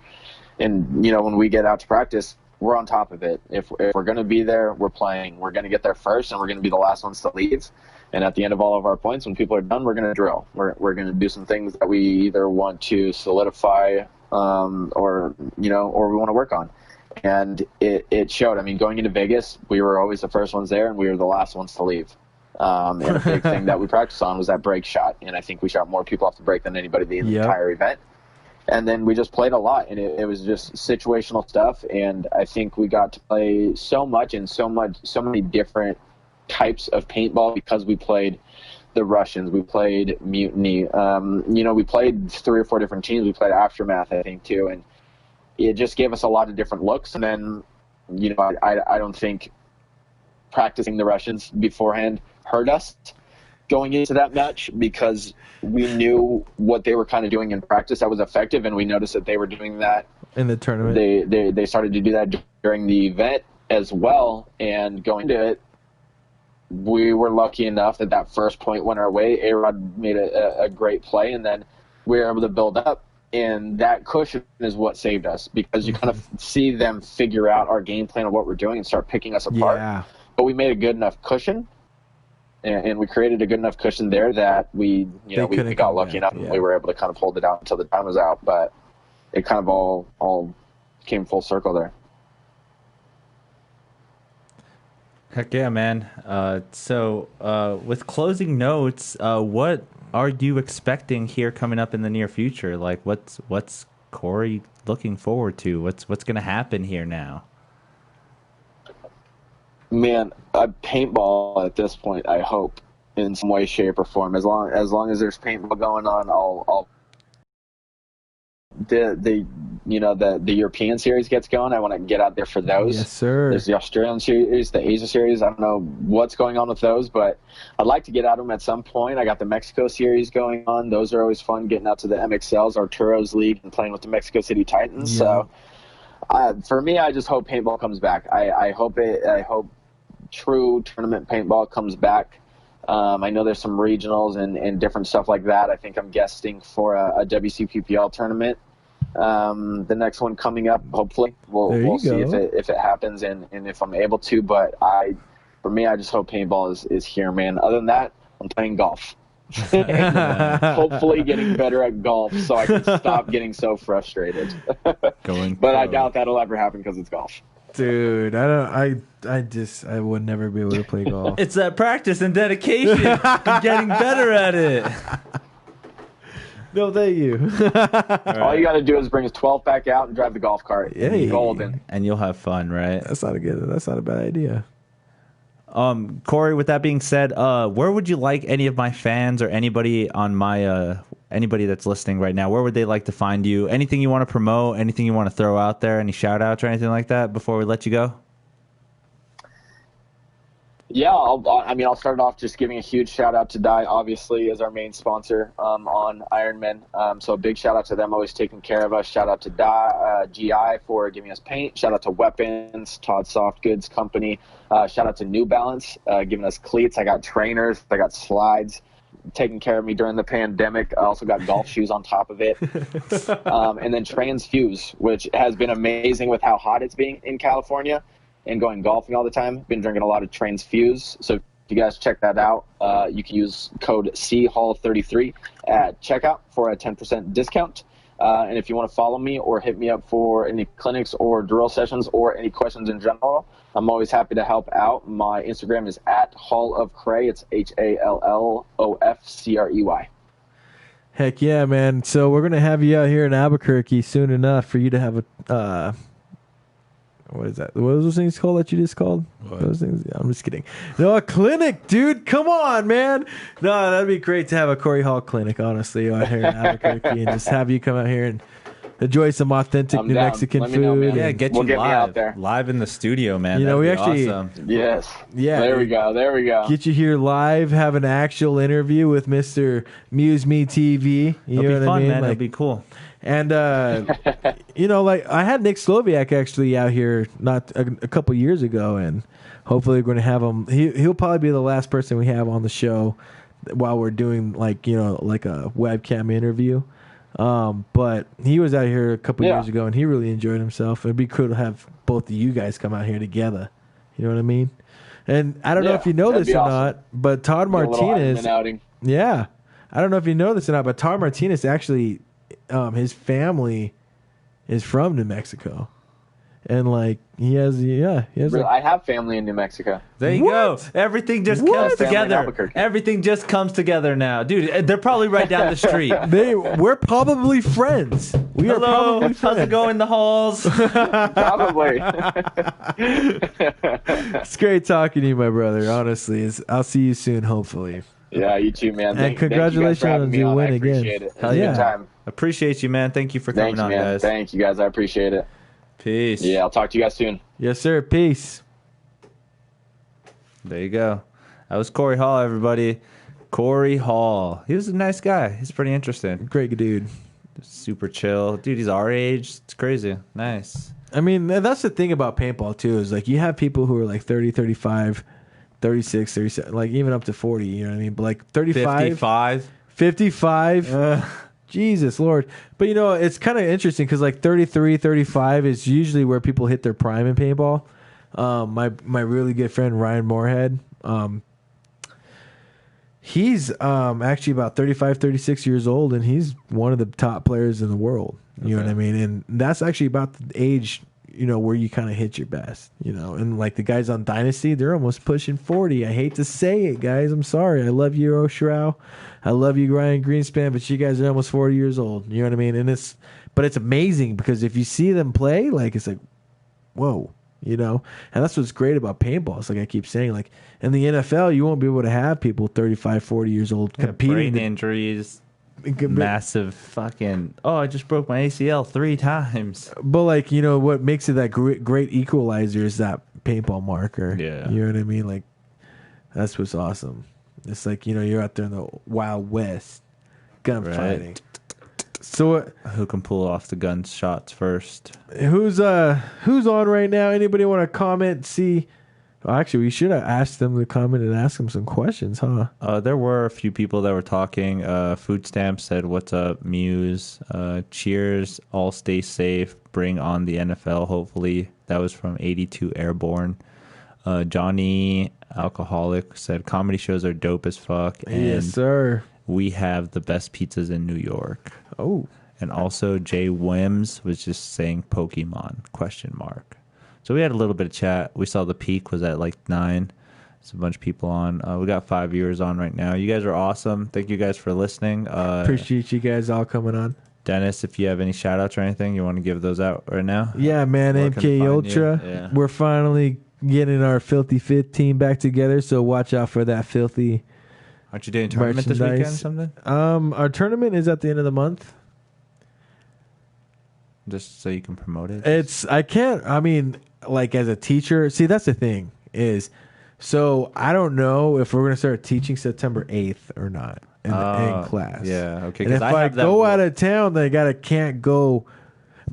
And, when we get out to practice, we're on top of it. If we're going to be there, we're playing. We're going to get there first, and we're going to be the last ones to leave. And at the end of all of our points, when people are done, we're going to drill. We're going to do some things that we either want to solidify or we want to work on. And it showed. I mean, going into Vegas, we were always the first ones there, and we were the last ones to leave. And a big thing that we practiced on was that break shot. And I think we shot more people off the break than anybody the entire event. And then we just played a lot, and it was just situational stuff. And I think we got to play so much and so many different types of paintball because we played the Russians, we played Mutiny. We played 3 or 4 different teams. We played Aftermath, I think, too. And it just gave us a lot of different looks. And then, I don't think practicing the Russians beforehand hurt us going into that match, because we knew what they were kind of doing in practice that was effective, and we noticed that they were doing that in the tournament. They started to do that during the event as well, and going to it, we were lucky enough that first point went our way. A-Rod made a great play, and then we were able to build up. And that cushion is what saved us, because you kind of see them figure out our game plan of what we're doing and start picking us apart. Yeah. But we made a good enough cushion, and we created a good enough cushion there that we got lucky enough, and we were able to kind of hold it out until the time was out. But it kind of all came full circle there. Heck yeah, man. So with closing notes, what are you expecting here coming up in the near future? Like, what's Corey looking forward to? What's going to happen here now? Man, paintball at this point, I hope, in some way, shape, or form. As long as there's paintball going on, I'll the European series gets going. I want to get out there for those. Yes, sir. There's the Australian series, the Asia series. I don't know what's going on with those, but I'd like to get out of them at some point. I got the Mexico series going on. Those are always fun, getting out to the MXLs, Arturo's League, and playing with the Mexico City Titans. Yeah. So for me, I just hope paintball comes back. I hope true tournament paintball comes back. I know there's some regionals and different stuff like that. I think I'm guesting for a WCPPL tournament. The next one coming up, hopefully. We'll see if it happens and if I'm able to. But for me, I just hope paintball is here, man. Other than that, I'm playing golf. Hopefully getting better at golf so I can stop getting so frustrated. But I doubt that'll ever happen because it's golf. Dude, I would never be able to play golf. It's that practice and dedication. Getting better at it. No, thank you. All you got to do is bring his 12 pack out and drive the golf cart. Hey. Golden. And you'll have fun, right? That's not a bad idea. Corey, with that being said, where would you like any of my fans or anybody on my anybody that's listening right now, where would they like to find you? Anything you want to promote, anything you want to throw out there, any shout outs or anything like that before we let you go? Yeah, I'll start off just giving a huge shout out to Dye, obviously, as our main sponsor on Ironman. So a big shout out to them, always taking care of us. Shout out to Dye, GI for giving us paint. Shout out to Weapons, Todd Soft Goods Company. Shout out to New Balance, giving us cleats. I got trainers, I got slides, taking care of me during the pandemic. I also got golf shoes on top of it. And then Transfuse, which has been amazing with how hot it's being in California. And going golfing all the time. Been drinking a lot of Transfuse. So if you guys check that out, you can use code CHALL33 at checkout for a 10% discount. And if you want to follow me or hit me up for any clinics or drill sessions or any questions in general, I'm always happy to help out. My Instagram is at Hall of Crey. It's HALLOFCREY. Heck yeah, man. So we're going to have you out here in Albuquerque soon enough for you to have a... what is that? What are those things called that you just called? Those things? I'm just kidding. No, a clinic, dude. Come on, man. No, that'd be great to have a Corey Hall clinic, honestly, out here in Albuquerque and just have you come out here and enjoy some authentic New Mexican Let me know, food. man. Yeah, get We'll you get me out live. there. Live in the studio, man. You know, That'd we be actually- awesome. Yes. Yeah, There we dude. go. There we go. Get you here live, have an actual interview with Mr. MuseMe TV. You know It'll what be fun, I mean? man. Like, It'll be cool. and you know, like I had Nick Sloviak actually out here not a couple years ago, and hopefully we're going to have him. He'll probably be the last person we have on the show while we're doing like like a webcam interview. But he was out here a couple years ago, and he really enjoyed himself. It'd be cool to have both of you guys come out here together. You know what I mean? And I don't know if you know this or not, but Todd Martinez. Yeah, I don't know if you know this or not, but Todd Martinez actually, his family is from New Mexico, and like he has. I have family in New Mexico. There you go. Everything just comes together. Everything just comes together now, dude. They're probably right down the street. We're probably friends. We are probably friends. How's it going in the halls? Probably. It's great talking to you, my brother. Honestly, I'll see you soon, hopefully. Yeah, you too, man. And congratulations on your win again. Appreciate it. Hell yeah. Good time. Appreciate you, man. Thank you for coming on, guys. Thank you, guys. I appreciate it. Peace. Yeah, I'll talk to you guys soon. Yes, sir. Peace. There you go. That was Corey Hall, everybody. Corey Hall. He was a nice guy. He's pretty interesting. Great dude. Super chill. Dude, he's our age. It's crazy. Nice. I mean, that's the thing about paintball, too, is like you have people who are like 30, 35, 36, 37, like even up to 40, you know what I mean? But like 35. 55. Jesus Lord. But, you know, it's kind of interesting because like 33, 35 is usually where people hit their prime in paintball. My really good friend, Ryan Moorhead, he's actually about 35, 36 years old, and he's one of the top players in the world. You know what I mean? And that's actually about the age, you know, where you kind of hit your best, you know. And like the guys on Dynasty, they're almost pushing 40. I hate to say it, guys. I'm sorry. I love you, Oshrow. I love you, Ryan Greenspan, but you guys are almost 40 years old. You know what I mean? And it's amazing because if you see them play, like it's like, whoa. You know, and that's what's great about paintball. It's like I keep saying, like in the NFL, you won't be able to have people 35, 40 years old competing. Brain injuries, massive fucking. Oh, I just broke my ACL 3 times. But like, you know, what makes it that great equalizer is that paintball marker. Yeah, you know what I mean. Like that's what's awesome. It's like, you know, you're out there in the Wild West, gunfighting. Right. So who can pull off the gunshots first? Who's on right now? Anybody want to comment? See, well, actually, we should have asked them to comment and ask them some questions, huh? There were a few people that were talking. Food Stamp said, "What's up, Muse? Cheers. All stay safe. Bring on the NFL. Hopefully." That was from 82 Airborne. Johnny Alcoholic said, "Comedy shows are dope as fuck." And yes, sir. We have the best pizzas in New York. Oh. And also Jay Wims was just saying Pokemon, ? So we had a little bit of chat. We saw the peak was at like 9. There's a bunch of people on. We got 5 viewers on right now. You guys are awesome. Thank you guys for listening. Appreciate you guys all coming on. Dennis, if you have any shout outs or anything, you want to give those out right now? Yeah, man. MK Ultra. Yeah. We're finally getting our Filthy Fit team back together. So watch out for that filthy. Aren't you doing a tournament this weekend or something? Our tournament is at the end of the month. Just so you can promote it? I mean, like as a teacher, see, that's the thing is, so I don't know if we're going to start teaching September 8th or not in class. Yeah, okay. And if I go out of town, then I can't go.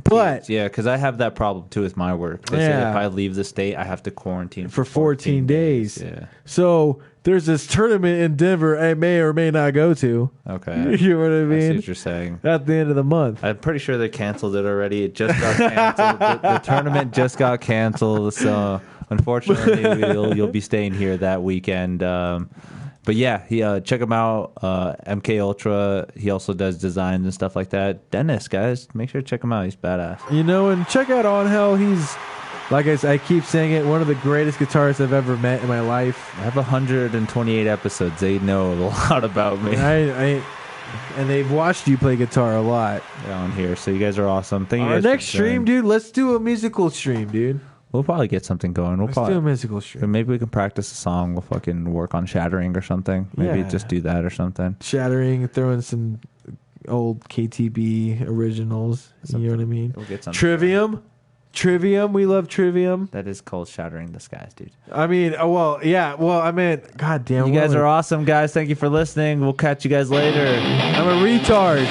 But yeah, because I have that problem too with my work. They say if I leave the state, I have to quarantine for 14 days. Yeah. So there's this tournament in Denver I may or may not go to. Okay. You know what I mean? I see what you're saying. At the end of the month. I'm pretty sure they canceled it already. It just got canceled. the tournament just got canceled. So unfortunately, you'll be staying here that weekend. But yeah, check him out. MK Ultra. He also does designs and stuff like that. Dennis, guys, make sure to check him out. He's badass. You know, and check out On Hell. He's, like I keep saying it, one of the greatest guitarists I've ever met in my life. I have 128 episodes. They know a lot about me. And they've watched you play guitar a lot on here. So you guys are awesome. Thank you guys. Our next stream, dude. Let's do a musical stream, dude. We'll probably get something going. Let's do a musical stream. Maybe we can practice a song. We'll fucking work on Shattering or something. Maybe just do that or something. Shattering, throwing some old KTB originals. You know what I mean? We'll get some Trivium. Trivium. We love Trivium. That is cold shattering the skies, dude. I mean, God damn. You guys are awesome, guys. Thank you for listening. We'll catch you guys later. I'm a retard.